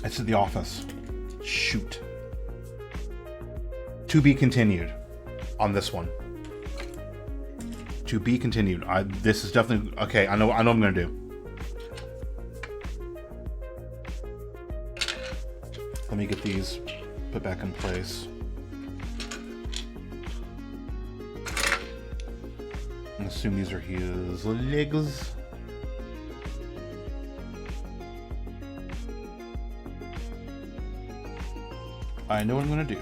it's at the office. Shoot. To be continued on this one. To be continued. This is definitely, okay, I know what I'm gonna do. Let me get these put back in place. I assume these are his legs. I know what I'm gonna do.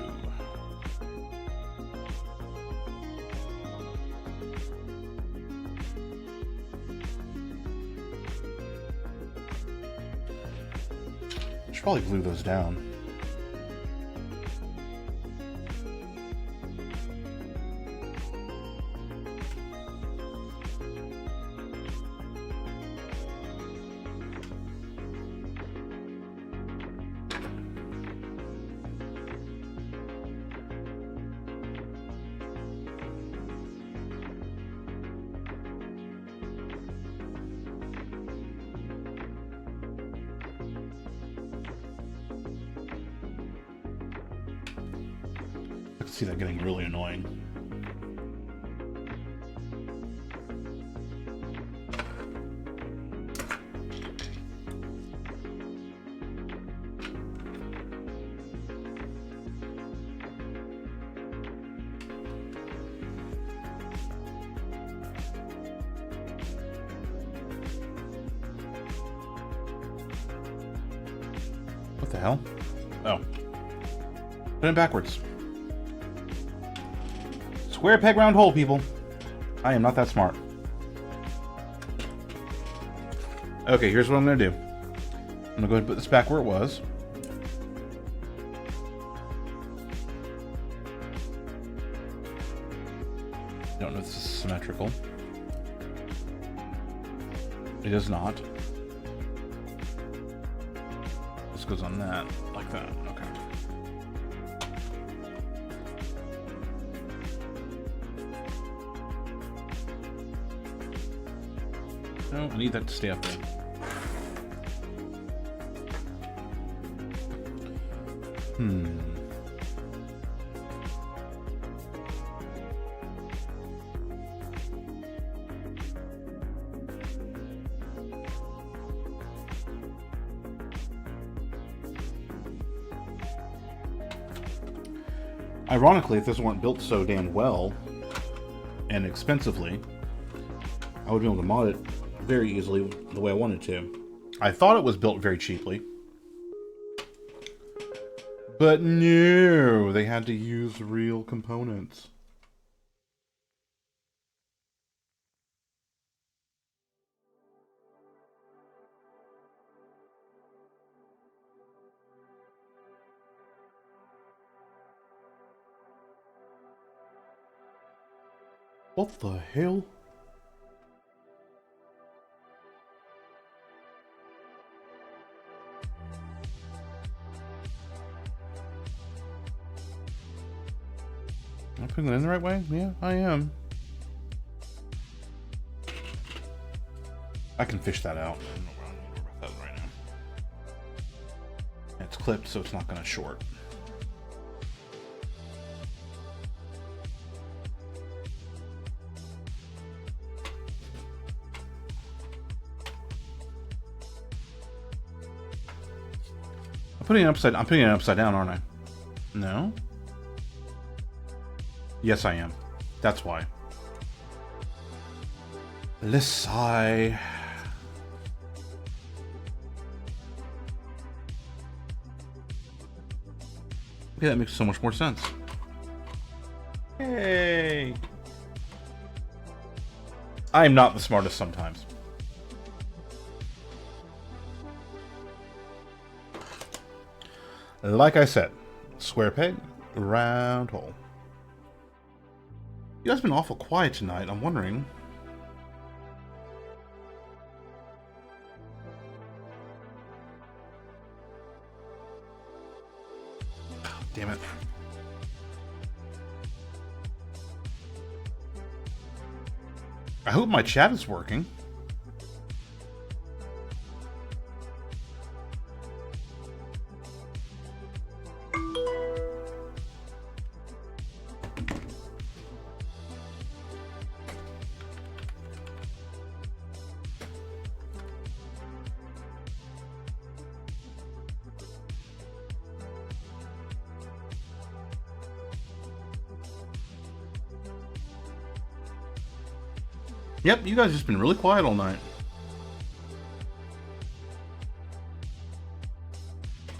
Should probably glue those down. I can see that getting really annoying. What the hell? Oh. Put it backwards. Square peg round hole, people. I am not that smart. Okay, here's what I'm going to do. I'm going to go ahead and put this back where it was. Don't know if this is symmetrical. It is not. This goes on that, like that. Okay. No, I need that to stay up there. Ironically, if this weren't built so damn well and expensively, I would be able to mod it very easily the way I wanted to. I thought it was built very cheaply. But no, they had to use real components. What the hell? Am I putting it in the right way? Yeah, I am. I can fish that out. I don't know where I'm going about that right now. It's clipped, so it's not going to short. I'm putting it upside down, aren't I? No? Yes, I am. That's why. Let's sigh. Okay, that makes so much more sense. Hey! I am not the smartest sometimes. Like I said, square peg, round hole. You guys have been awful quiet tonight. I'm wondering. Oh, damn it. I hope my chat is working. Yep, you guys just been really quiet all night.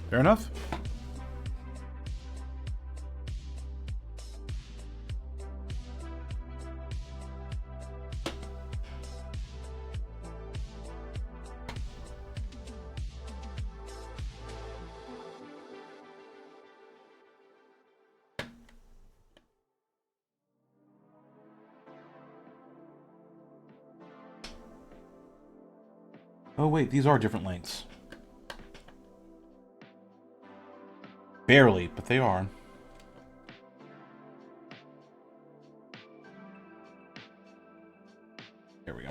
Fair enough. Oh wait, these are different lengths. Barely, but they are. There we go.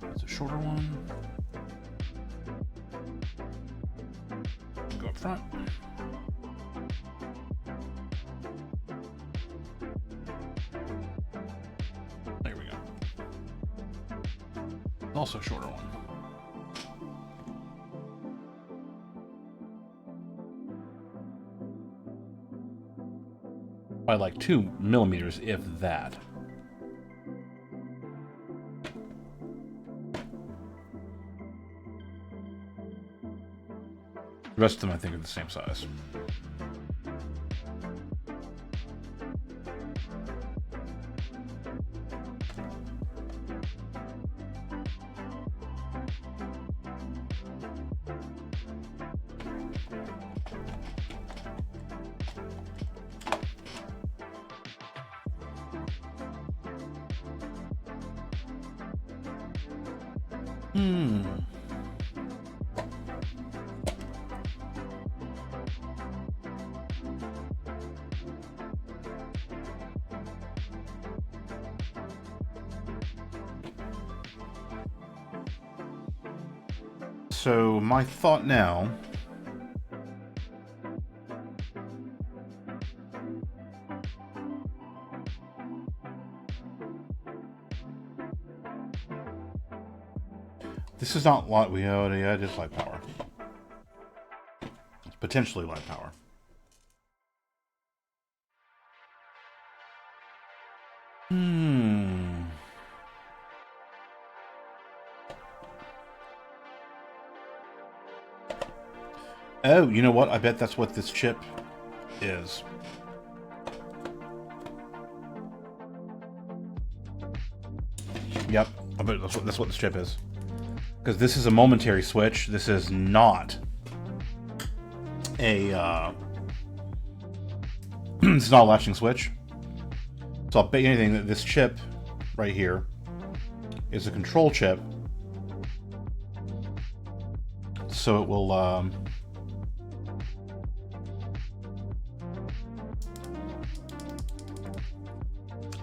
That's a shorter one. Go up front. There we go. Also a shorter one. By like 2 millimeters, if that. The rest of them, I think, are the same size. So my thought now this is not light. Yeah, it is light power. It's potentially light power. Oh, you know what? I bet that's what this chip is. Yep, I bet that's what this chip is. Because this is a momentary switch. This is not a it's not a latching switch. So I'll bet you anything that this chip right here is a control chip. So it will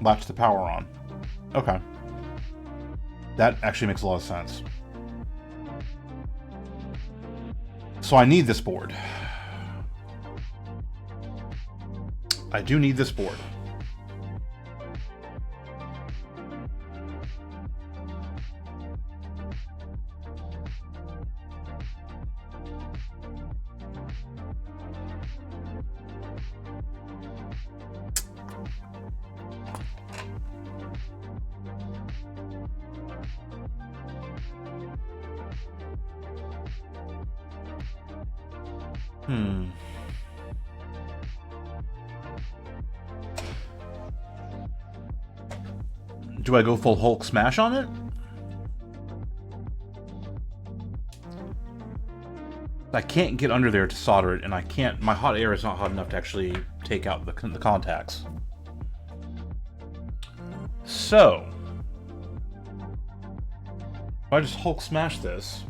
latch the power on. Okay. That actually makes a lot of sense. So I need this board. I do need this board. Do I go full Hulk smash on it? I can't get under there to solder it, and I can't. My hot air is not hot enough to actually take out the contacts. So, if I just Hulk smash this.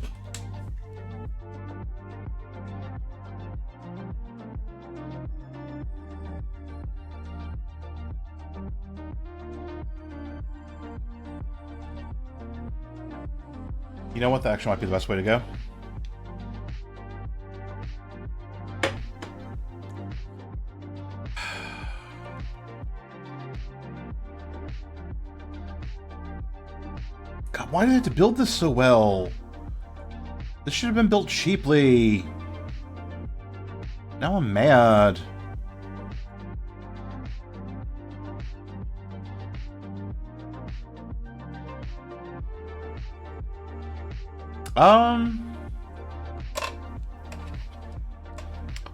You know what? That actually might be the best way to go. God, why did I have to build this so well? This should have been built cheaply. Now I'm mad.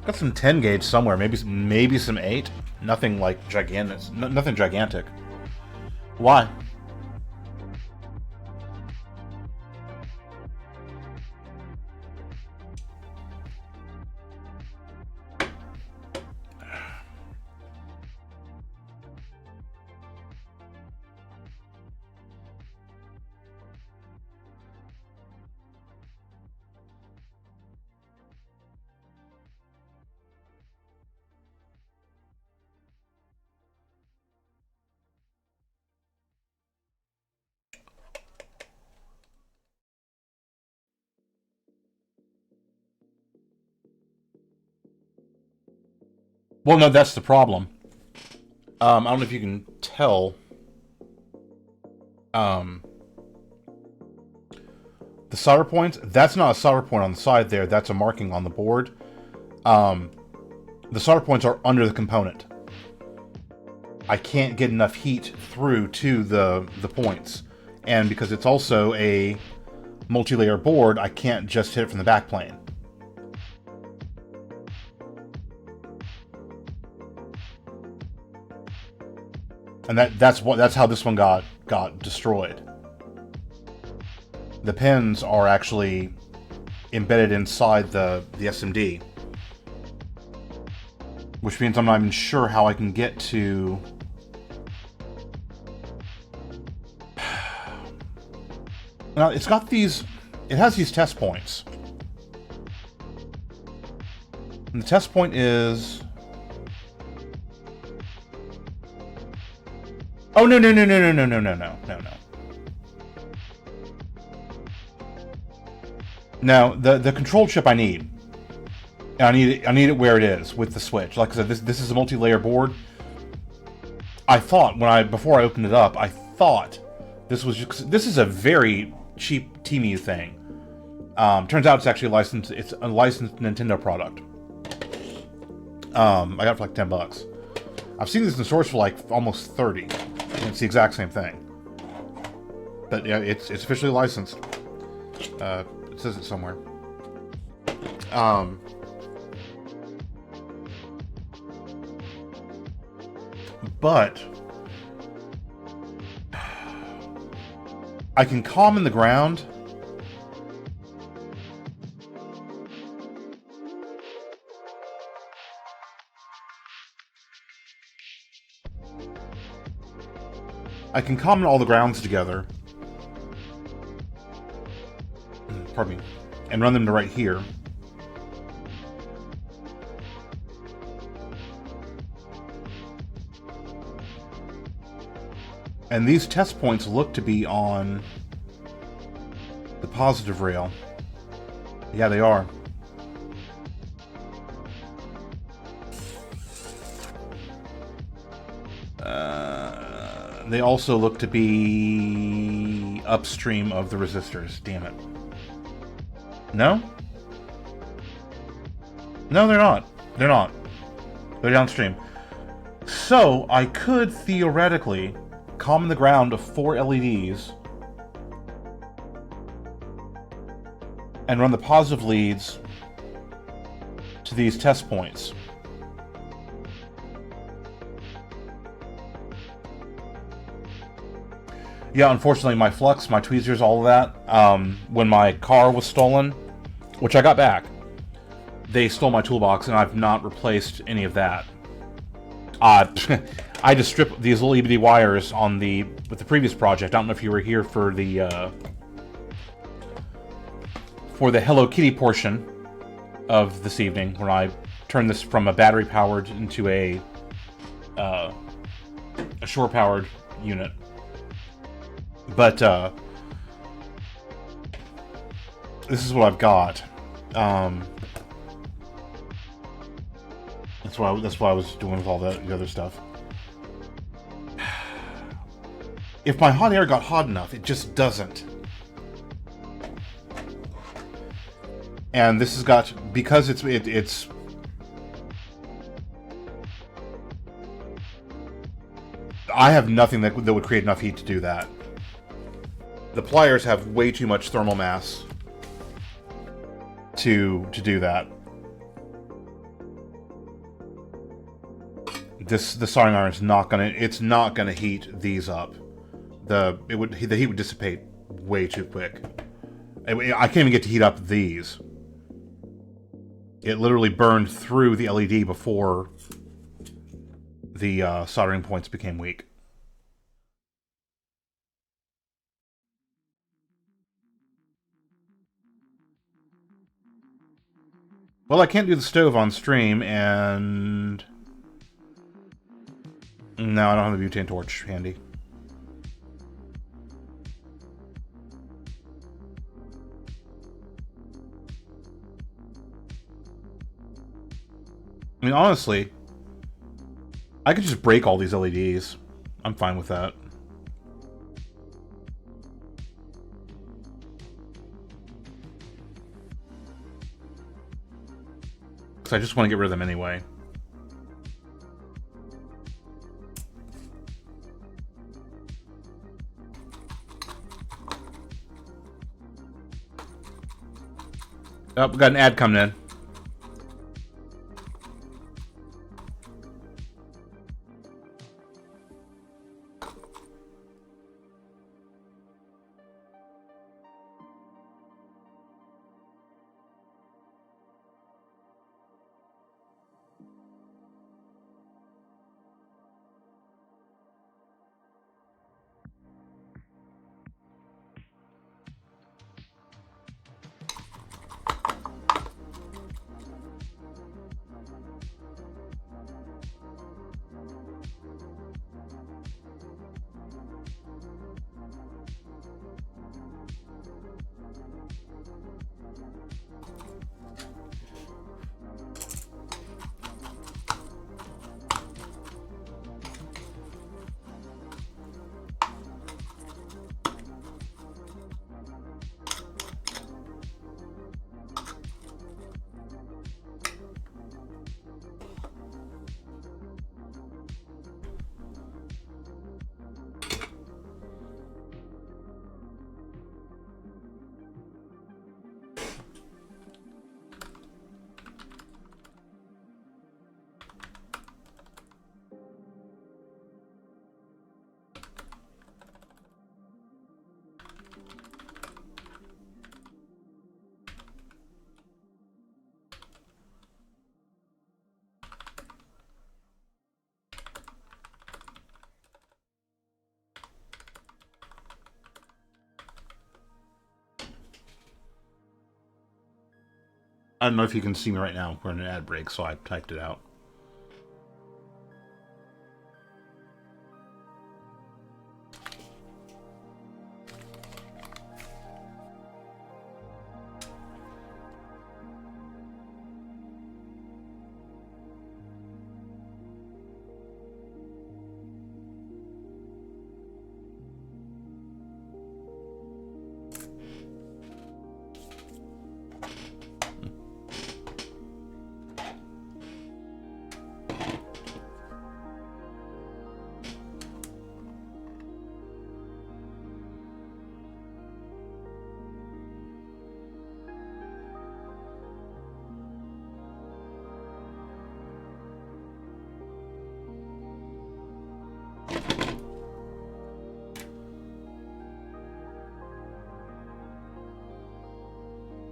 Got some 10 gauge somewhere. Maybe some 8. Nothing like gigantic. Nothing gigantic. Why? Well, no, that's the problem. I don't know if you can tell. The solder points, that's not a solder point on the side there, that's a marking on the board. The solder points are under the component. I can't get enough heat through to the points. And because it's also a multi-layer board, I can't just hit it from the back plane. And that's how this one got destroyed. The pins are actually embedded inside the SMD, which means I'm not even sure how I can get to. Now it's got these. It has these test points, and the test point is. Oh, no. Now, the control chip I need. And I need it where it is with the switch. Like I said, this is a multi-layer board. I thought before I opened it up, I thought this is a very cheap TMU thing. Turns out it's actually licensed. It's a licensed Nintendo product. I got it for like $10. I've seen this in the stores for like almost 30. It's the exact same thing. But yeah, it's officially licensed. It says it somewhere. But I can calm in the ground. I can common all the grounds together. Pardon me. And run them to right here. And these test points look to be on the positive rail. Yeah, they are. They also look to be upstream of the resistors. Damn it. No? No, they're not. They're not. They're downstream. So, I could theoretically common the ground of 4 LEDs and run the positive leads to these test points. Yeah, unfortunately, my flux, my tweezers, all of that, when my car was stolen, which I got back, they stole my toolbox, and I've not replaced any of that. I just stripped these little EBD wires on with the previous project. I don't know if you were here for the Hello Kitty portion of this evening, when I turned this from a battery powered into a shore powered unit. But this is what I've got. That's why I was doing with all the other stuff. If my hot air got hot enough, it just doesn't. And this has got, because it's I have nothing that would create enough heat to do that. The pliers have way too much thermal mass to do that. The soldering iron is not gonna heat these up. The heat would dissipate way too quick. I can't even get to heat up these. It literally burned through the LED before the soldering points became weak. Well, I can't do the stove on stream, and no, I don't have the butane torch handy. I mean, honestly, I could just break all these LEDs. I'm fine with that. Because I just want to get rid of them anyway. Oh, we got an ad coming in. I don't know if you can see me right now. We're in an ad break, so I typed it out.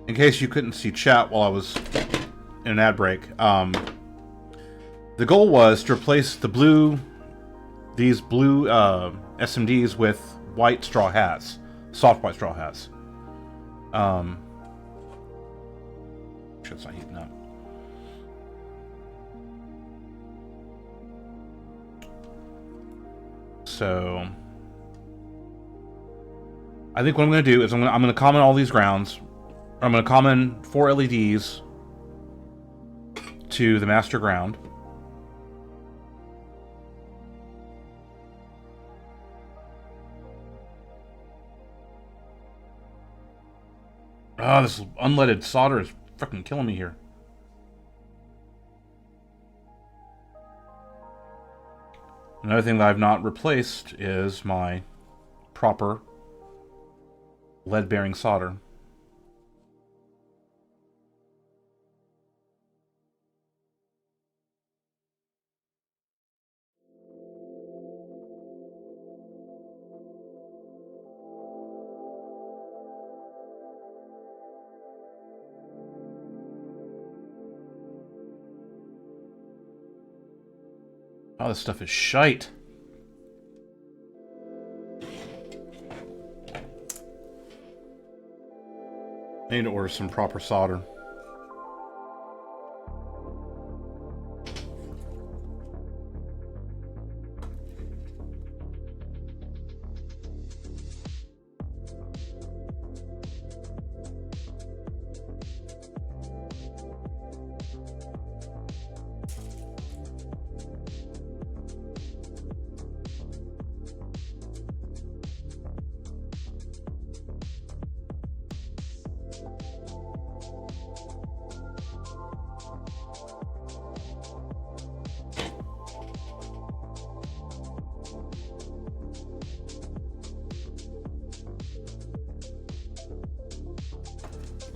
In case you couldn't see chat while I was in an ad break. The goal was to replace these blue SMDs with white straw hats, soft white straw hats. Sure it's not heating up. So I think what I'm going to do is I'm going to common all these grounds. I'm going to common 4 LEDs to the master ground. Oh, this unleaded solder is fucking killing me here. Another thing that I've not replaced is my proper lead-bearing solder. Oh, this stuff is shite. I need to order some proper solder.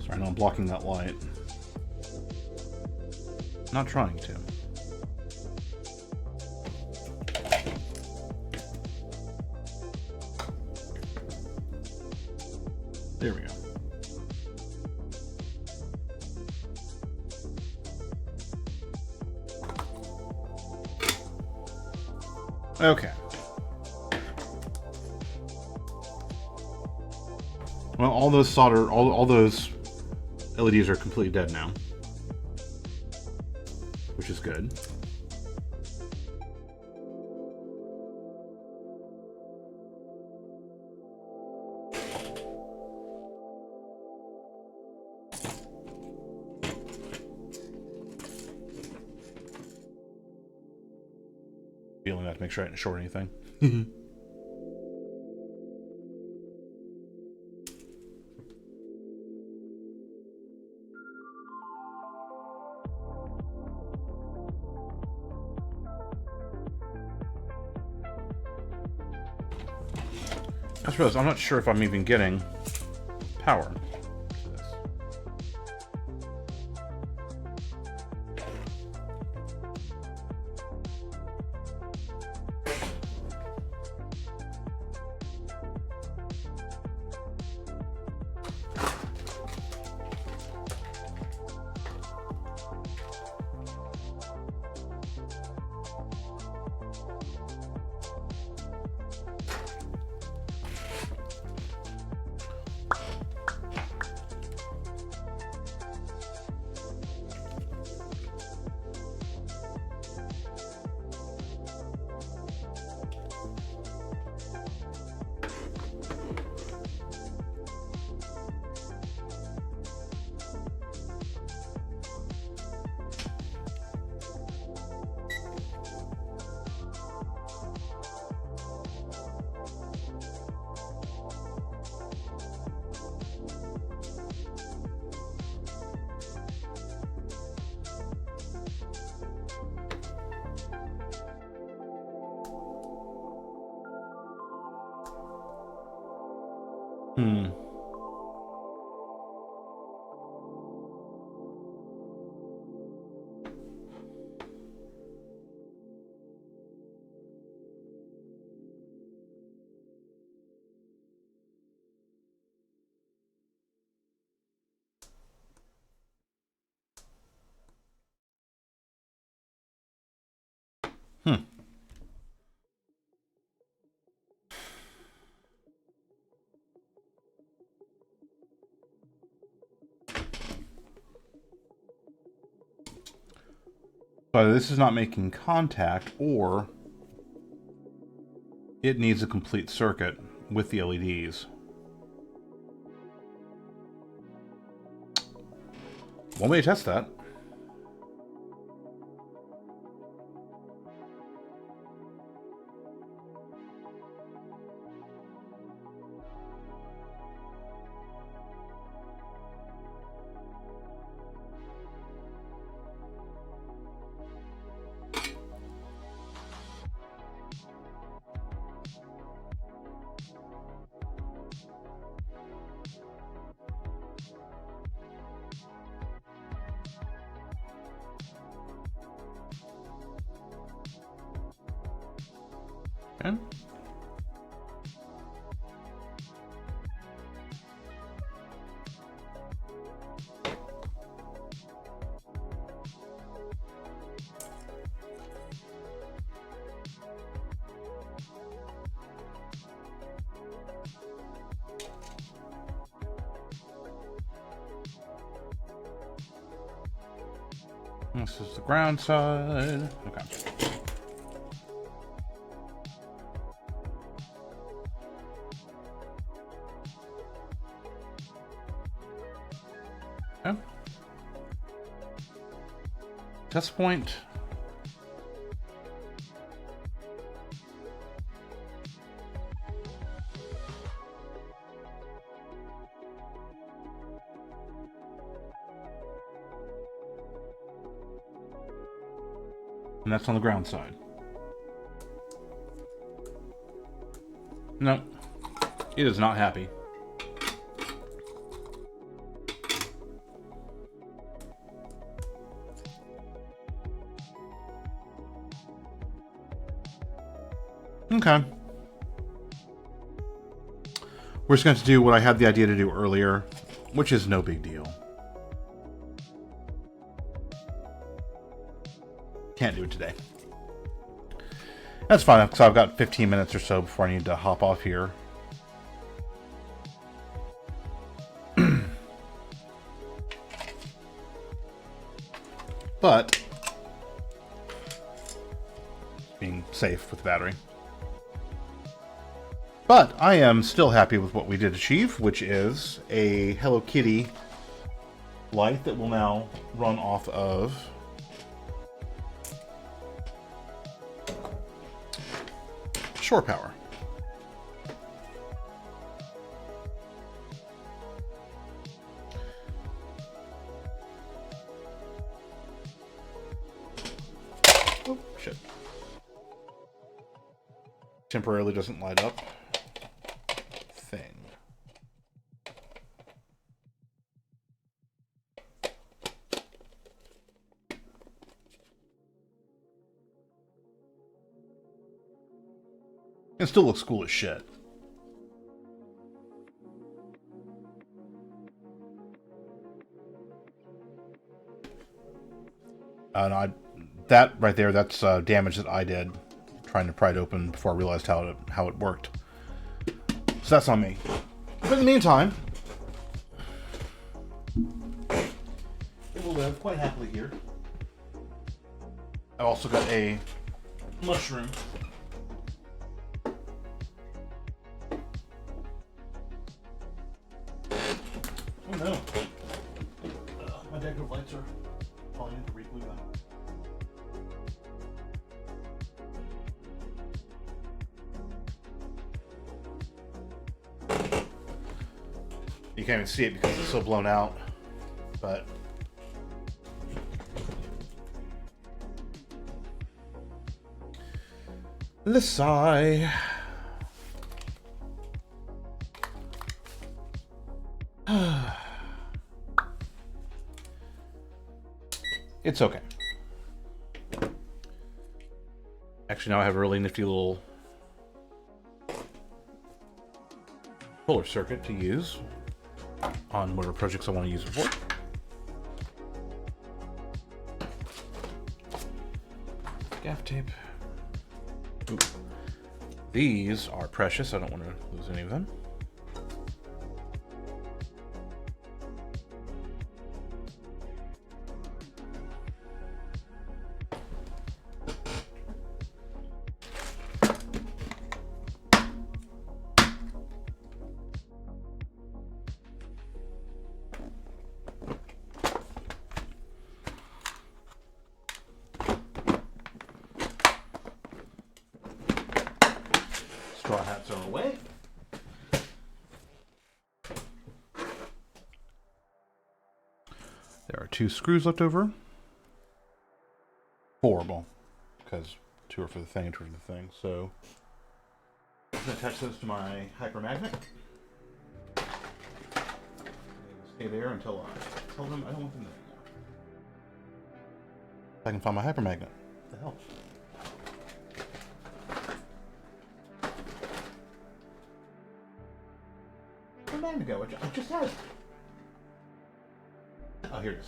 Sorry, I know I'm blocking that light. Not trying to. There we go. Okay. Well, all those solder, all those LEDs are completely dead now, which is good. Feeling that to make sure I didn't short anything. I suppose I'm not sure if I'm even getting power to this. Hmm. So this is not making contact, or it needs a complete circuit with the LEDs. One way to test that. Okay. This is the ground side. Okay. Okay. Test point. And that's on the ground side. No, it is not happy. Okay. We're just going to do what I had the idea to do earlier, which is no big deal. Can't do it today. That's fine, because I've got 15 minutes or so before I need to hop off here. But being safe with the battery. But I am still happy with what we did achieve, which is a Hello Kitty light that will now run off of shore power. Oh, shit. Temporarily doesn't light up. Thing. It still looks cool as shit. No, that right there, that's damage that I did trying to pry it open before I realized how it worked. So that's on me. But in the meantime, it will live quite happily here. I've also got a mushroom. Oh no. My decorative lights are probably need to re-glue them. You can't even see it because it's so blown out, but the sigh. It's okay. Actually, now I have a really nifty little solar circuit to use on whatever projects I want to use it for. Gaff tape. Ooh. These are precious. I don't want to lose any of them. Straw hats are away. There are 2 screws left over. 4, well, because 2 are for the thing and 2 are for the thing. So I'm going to attach those to my hypermagnet. Stay there until I tell them I don't want them there anymore. If I can find my hypermagnet. What the hell? Where'd my magnet go? I just had it. Oh, here it is.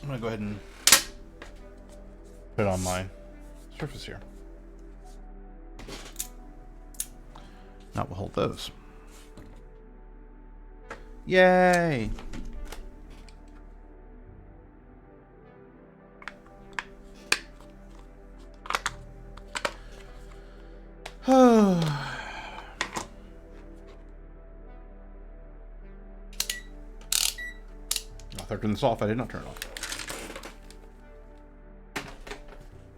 I'm going to go ahead and put it on my surface here. Now we'll hold those. Yay! I turned this off. I did not turn it off.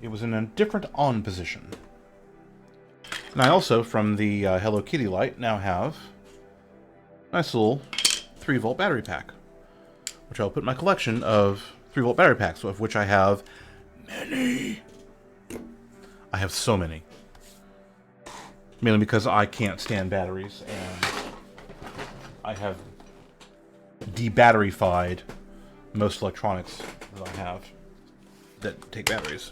It was in a different on position. And I also, from the Hello Kitty light, now have a nice little 3-volt battery pack, which I'll put in my collection of 3-volt battery packs, of which I have many. I have so many. Mainly because I can't stand batteries, and I have de-batteryfied most electronics that I have that take batteries,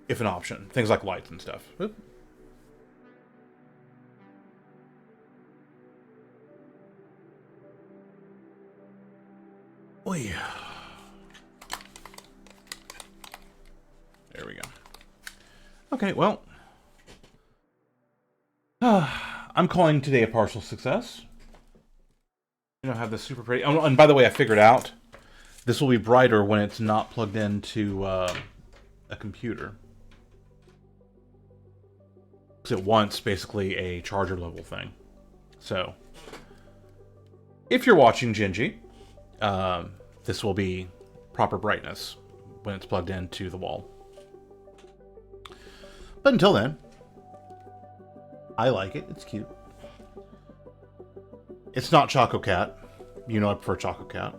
if an option. Things like lights and stuff. Oop. Oy. There we go. Okay, well, I'm calling today a partial success. You know, have this super pretty. Oh, and by the way, I figured out this will be brighter when it's not plugged into a computer. Because it wants basically a charger level thing. So, if you're watching Gingy, this will be proper brightness when it's plugged into the wall. But until then, I like it. It's cute. It's not Choco Cat. You know I prefer Choco Cat.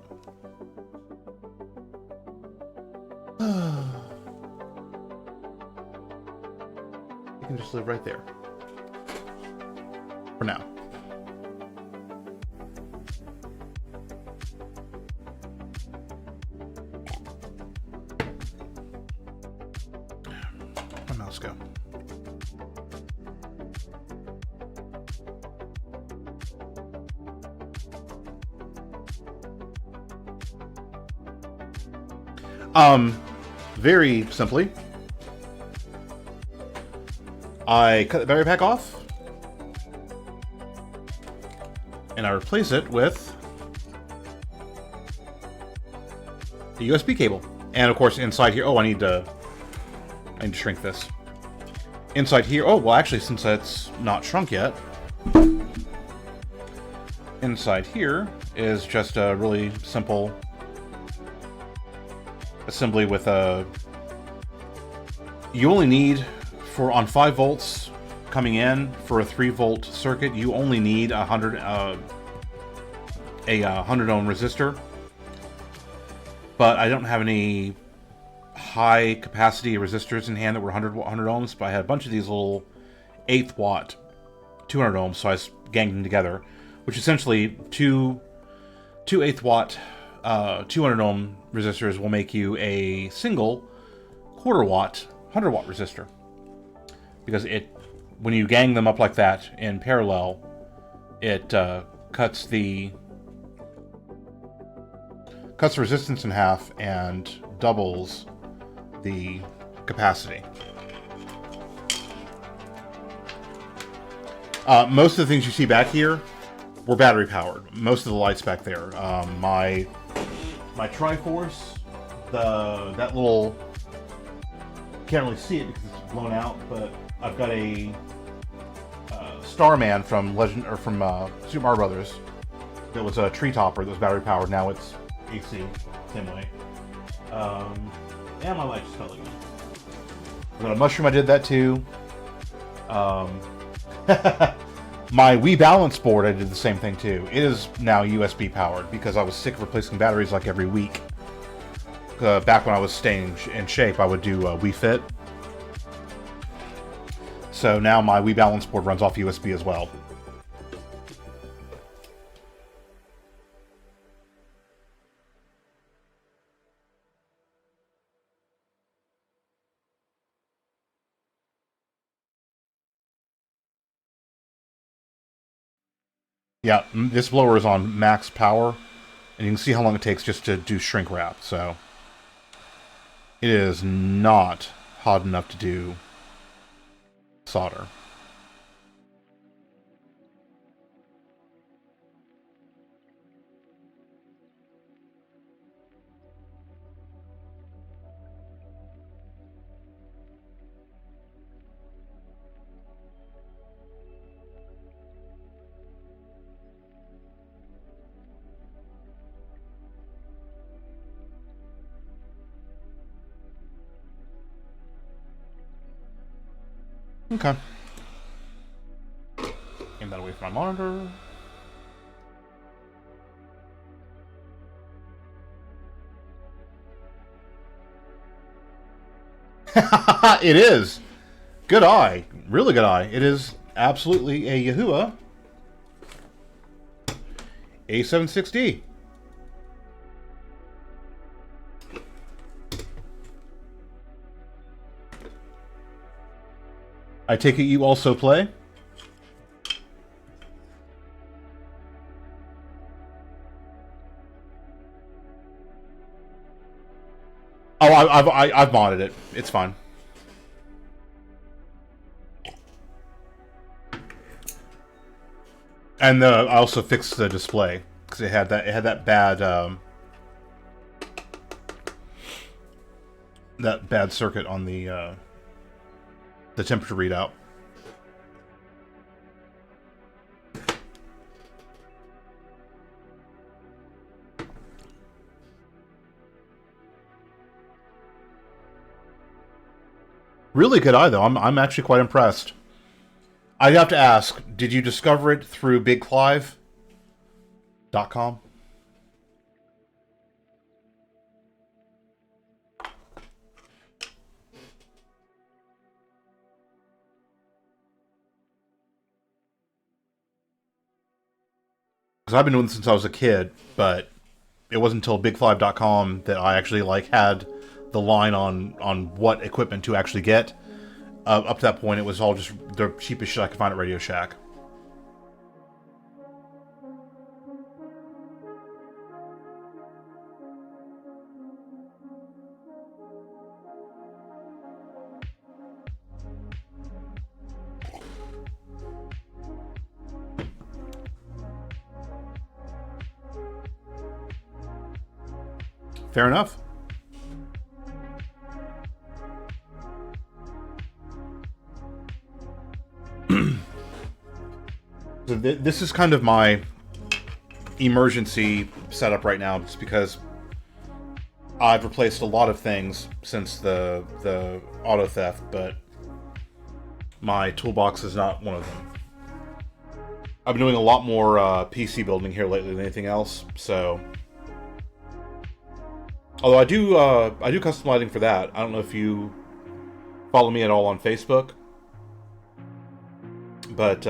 You can just live right there. For now. Where'd my mouse go? Very simply, I cut the battery pack off, and I replace it with the USB cable. And of course, inside here, I need to shrink this. Inside here, well, actually, since it's not shrunk yet, inside here is just a really simple assembly with a. You only need on 5 volts coming in for a 3-volt circuit. You only need a 100 ohm resistor. But I don't have any high capacity resistors in hand that were 100 ohms. But I had a bunch of these little 1/8 watt 200 ohms, so I ganged them together, which essentially two 1/8 watt 200 ohm resistors will make you a single 1/4 watt 100 watt resistor, because when you gang them up like that in parallel, it cuts the resistance in half and doubles the capacity. Most of the things you see back here were battery powered. Most of the lights back there. My Triforce, that little, can't really see it because it's blown out, but I've got a Starman from Super Mario Brothers. That was a tree topper that was battery powered. Now it's AC, same way. And my light just fell again. I got a mushroom. I did that too. My Wii balance board, I did the same thing too. It is now USB powered because I was sick of replacing batteries like every week. Back when I was staying in shape, I would do Wii Fit. So now my Wii balance board runs off USB as well. Yeah, this blower is on max power, and you can see how long it takes just to do shrink wrap, so it is not hot enough to do solder. Okay. Aim that away from my monitor. It is. Good eye. Really good eye. It is absolutely a Yahoo A76D. I take it you also play? Oh, I've modded it. It's fine. And I also fixed the display because it had that bad circuit on the temperature readout. Really good eye though. I'm actually quite impressed. I'd have to ask, did you discover it through BigClive.com? Because I've been doing this since I was a kid, but it wasn't until BigClive.com that I actually had the line on what equipment to actually get. Up to that point, it was all just the cheapest shit I could find at Radio Shack. Fair enough. So this is kind of my emergency setup right now, just because I've replaced a lot of things since the auto theft, but my toolbox is not one of them. I've been doing a lot more PC building here lately than anything else, so. Although I do custom lighting for that. I don't know if you follow me at all on Facebook, but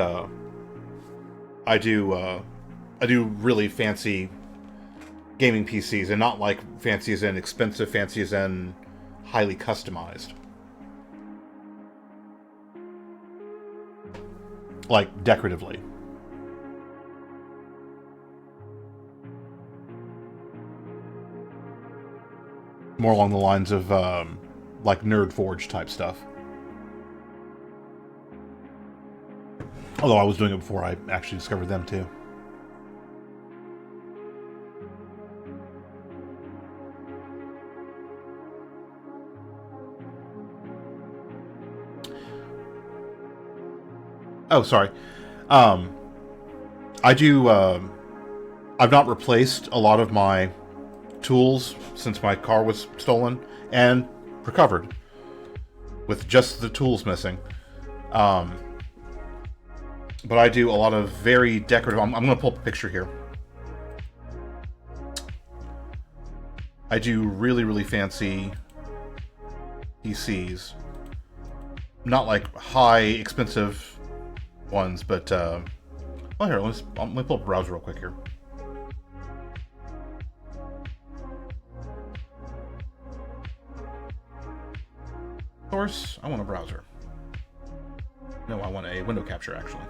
I do really fancy gaming PCs, and not like fancy as in expensive, fancy as in highly customized. Like decoratively. More along the lines of like Nerd Forge type stuff. Although I was doing it before I actually discovered them too. Oh, sorry. I do. I've not replaced a lot of my tools since my car was stolen and recovered with just the tools missing. But I do a lot of very decorative. I'm going to pull up a picture here. I do really, really fancy PCs. Not like high, expensive ones, but well, here, let me pull up a browser real quick here. Of course, I want a browser. No, I want a window capture, actually.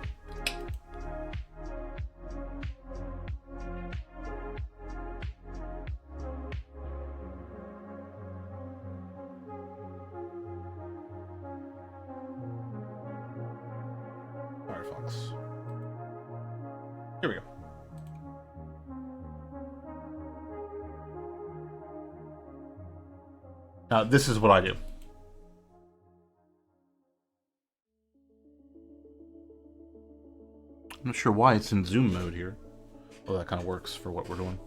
Firefox. Here we go. Now, this is what I do. I'm not sure why it's in zoom mode here. Well, that kind of works for what we're doing.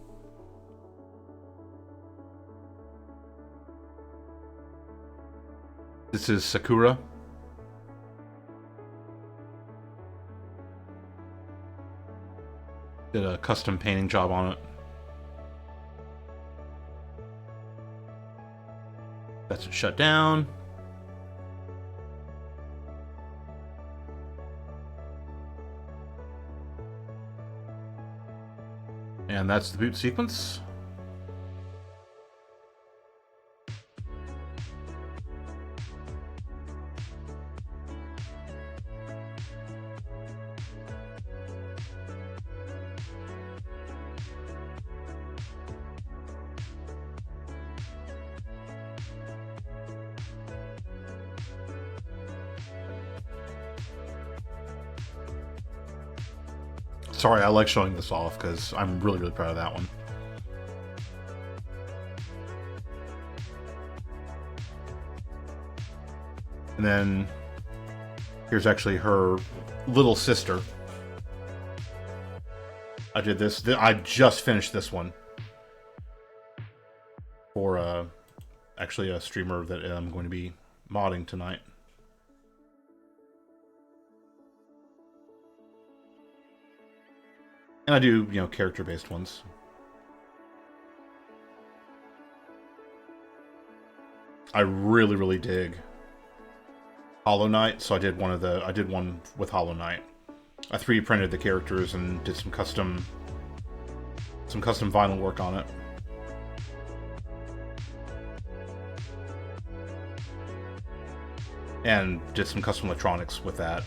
This is Sakura. Did a custom painting job on it. That's it shut down. And that's the boot sequence. Sorry, I like showing this off because I'm really, really proud of that one. And then here's actually her little sister. I did this. I just finished this one for actually a streamer that I'm going to be modding tonight. And I do, you know, character-based ones. I really, really dig Hollow Knight, so I did one with Hollow Knight. I 3D printed the characters and did some custom vinyl work on it. And did some custom electronics with that.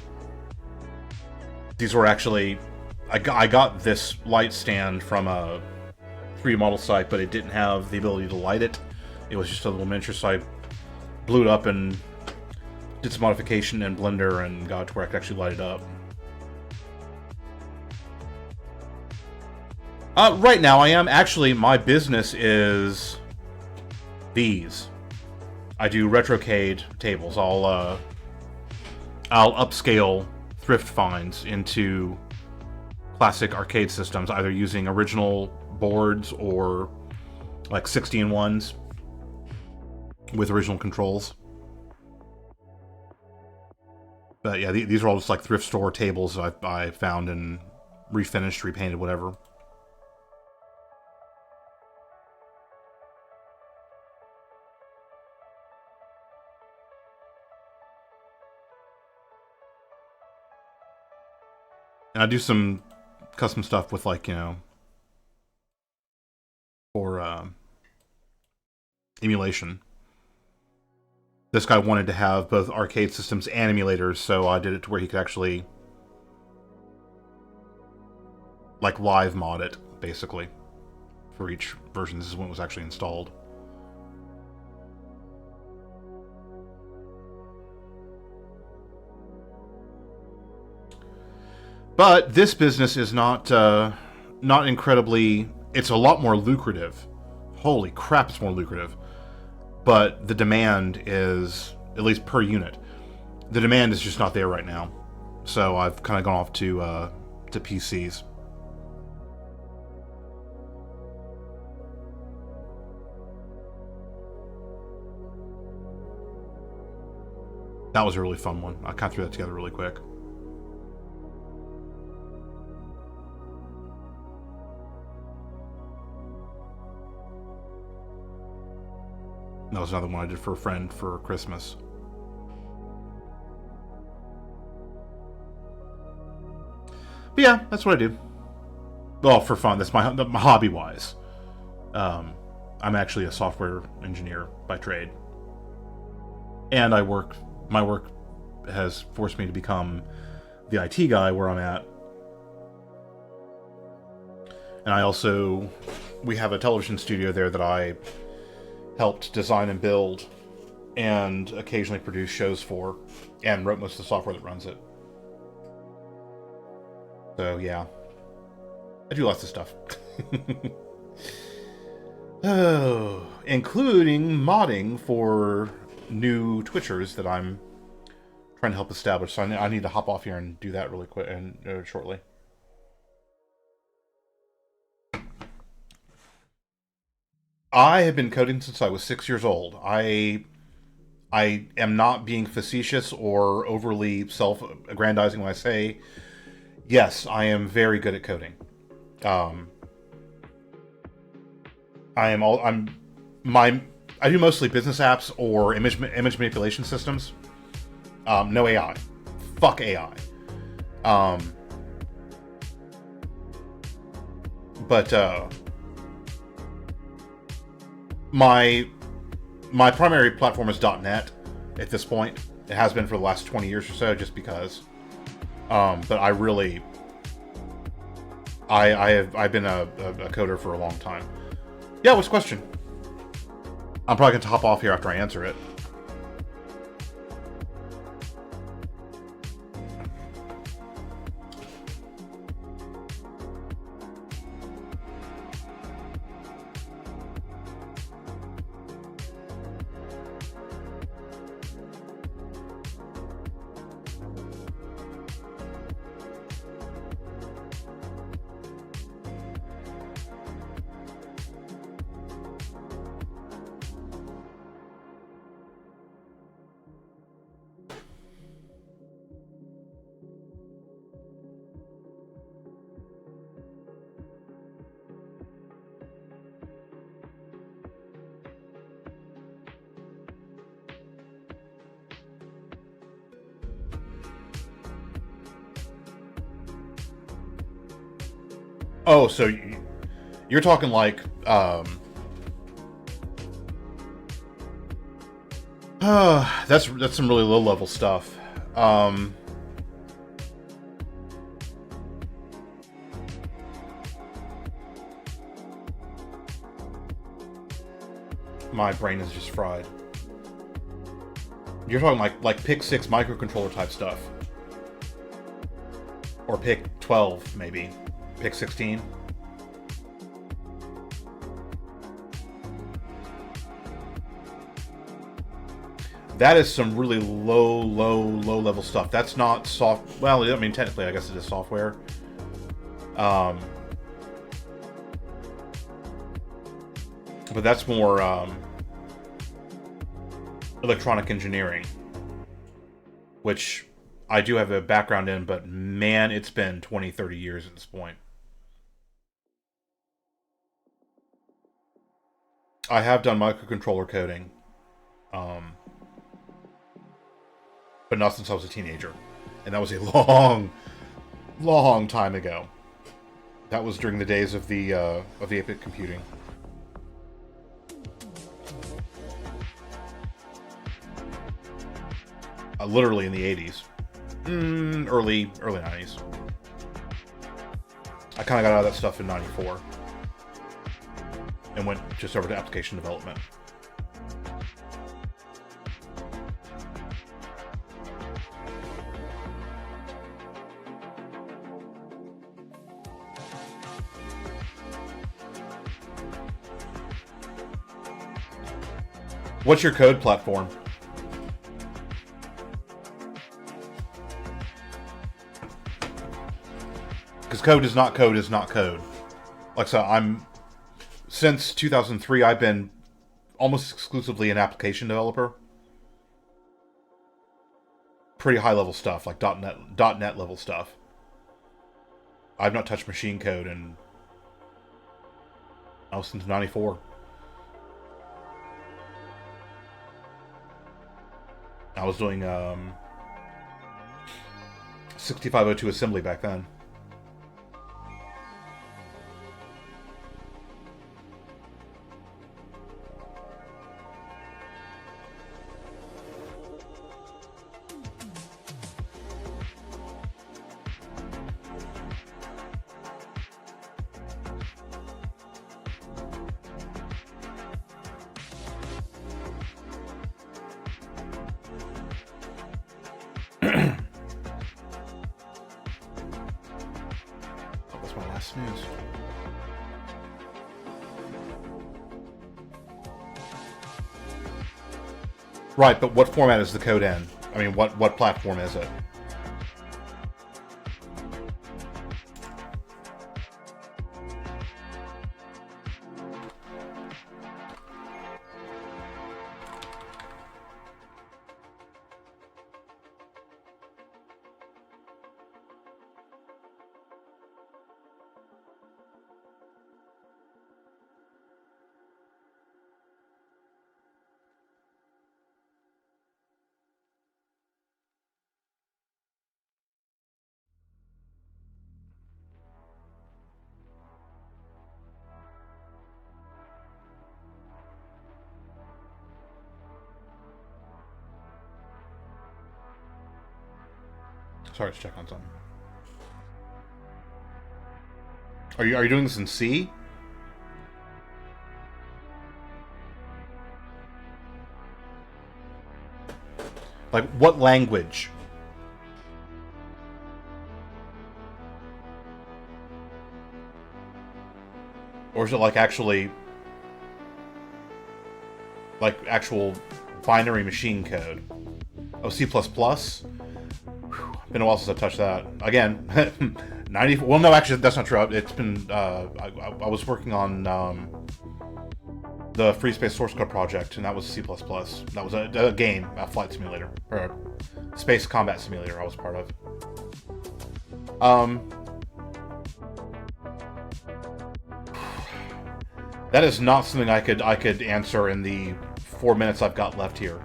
These were actually... I got this light stand from a 3D model site, but it didn't have the ability to light it. It was just a little miniature, so I blew it up and did some modification in Blender and got it to where I could actually light it up. Right now, I am actually, my business is these. I do retrocade tables. I'll upscale thrift finds into classic arcade systems, either using original boards or like 16-1s with original controls. But yeah, these are all just like thrift store tables that I found and refinished, repainted, whatever. And I do some custom stuff with, like, you know, for emulation. This guy wanted to have both arcade systems and emulators, so I did it to where he could actually, like, live mod it, basically, for each version. This is when it was actually installed. But this business is not incredibly. It's a lot more lucrative. Holy crap, it's more lucrative. But the demand is, at least per unit, the demand is just not there right now. So I've kind of gone off to PCs. That was a really fun one. I kind of threw that together really quick. That was another one I did for a friend for Christmas. But yeah, that's what I do. Well, for fun. That's my hobby-wise. I'm actually a software engineer by trade, and my work has forced me to become the IT guy where I'm at. And we have a television studio there that I helped design and build and occasionally produce shows for, and wrote most of the software that runs it. So yeah, I do lots of stuff. Oh, including modding for new Twitchers that I'm trying to help establish. So I need to hop off here and do that really quick and shortly. I have been coding since I was 6 years old. I am not being facetious or overly self-aggrandizing when I say, yes, I am very good at coding. I do mostly business apps or image manipulation systems. No AI. Fuck AI. But my primary platform is .NET at this point. It has been for the last 20 years or so, just because. But I've been a coder for a long time. Yeah, what's the question? I'm probably going to hop off here after I answer it. Oh, so you're talking like that's some really low level stuff. My brain is just fried. You're talking like PIC 6 microcontroller type stuff, or PIC 12 maybe. PIC 16. That is some really low level stuff. That's not soft. Well, I mean, technically, I guess it is software. But that's more electronic engineering, which I do have a background in, but man, it's been 20, 30 years at this point. I have done microcontroller coding, but not since I was a teenager, and that was a long time ago. That was during the days of the 8-bit computing. Literally in the 80s, early 90s. I kind of got out of that stuff in 94. And went just over to application development. What's your code platform? Because code is not code is not code. Like I said, since 2003, I've been almost exclusively an application developer. Pretty high level stuff, like .NET level stuff. I've not touched machine code since '94. I was doing 6502 assembly back then. Snooze. Right, but what format is the code in? I mean, what platform is it? Sorry, let's check on something. Are you doing this in C? Like, what language? Or is it like actually... like actual binary machine code? Oh, C++? Been a while since I've touched that. Again, 90. Well, no, actually, that's not true. It's been. I was working on the Free Space Source Code project, and that was C++. That was a game, a flight simulator, or a space combat simulator. I was part of. That is not something I could answer in the 4 minutes I've got left here.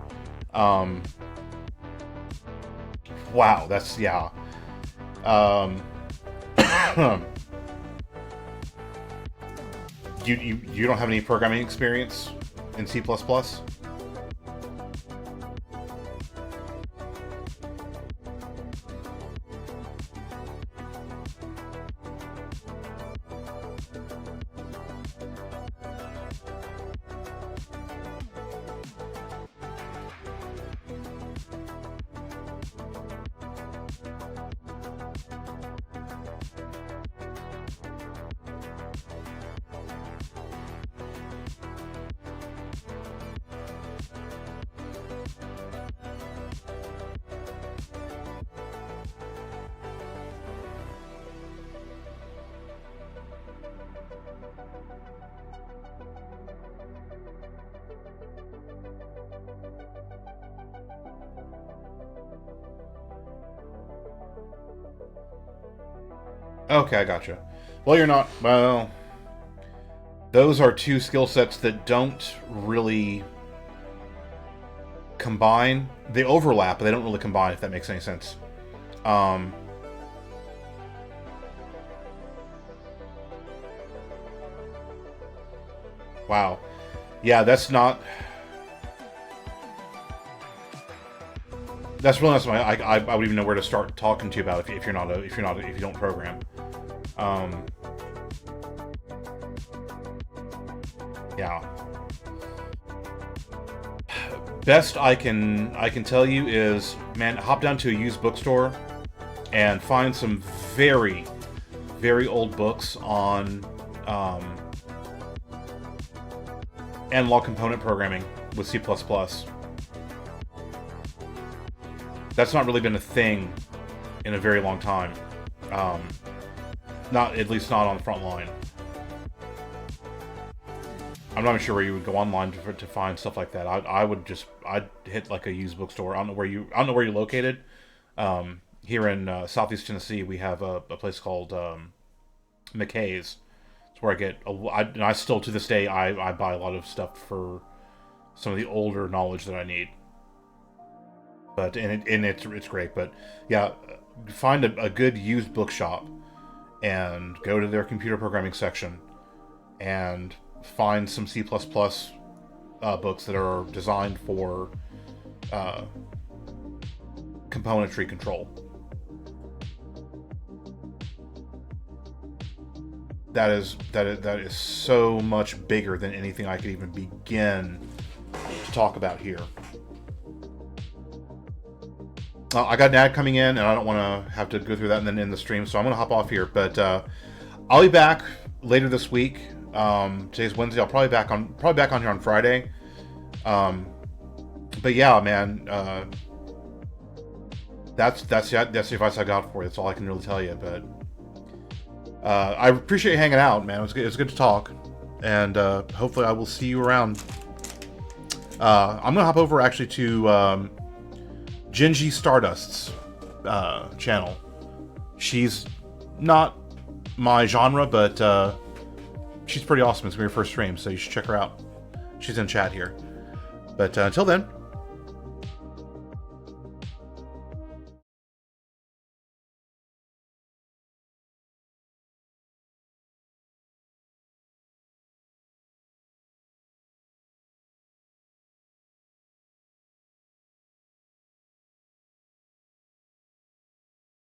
Wow, that's, yeah. You don't have any programming experience in C++? Okay, I gotcha. Well, you're not... Well... Those are two skill sets that don't really combine. They overlap, but they don't really combine, if that makes any sense. Wow. Yeah, that's not... That's really not something I would even know where to start talking to you about if you don't program. Yeah. Best I can tell you is, man, hop down to a used bookstore and find some very, very old books on analog component programming with C++. That's not really been a thing in a very long time. Not, at least not on the front line. I'm not even sure where you would go online to find stuff like that. I'd hit like a used bookstore. I don't know where you're located. Here in Southeast Tennessee, we have a place called McKay's. It's where I get and I still to this day I buy a lot of stuff for some of the older knowledge that I need. But it's great. But yeah, find a good used bookshop and go to their computer programming section and find some C++ books that are designed for componentry control. That is so much bigger than anything I could even begin to talk about here. I got an ad coming in, and I don't want to have to go through that and then end the stream, so I'm going to hop off here. But I'll be back later this week. Today's Wednesday. I'll probably back on here on Friday. But yeah, man, that's the advice I got for you. That's all I can really tell you. But I appreciate you hanging out, man. It was good to talk, and hopefully I will see you around. I'm gonna hop over actually to Genji Stardust's channel. She's not my genre, but she's pretty awesome. It's gonna be her first stream, so you should check her out. She's in chat here. But until then,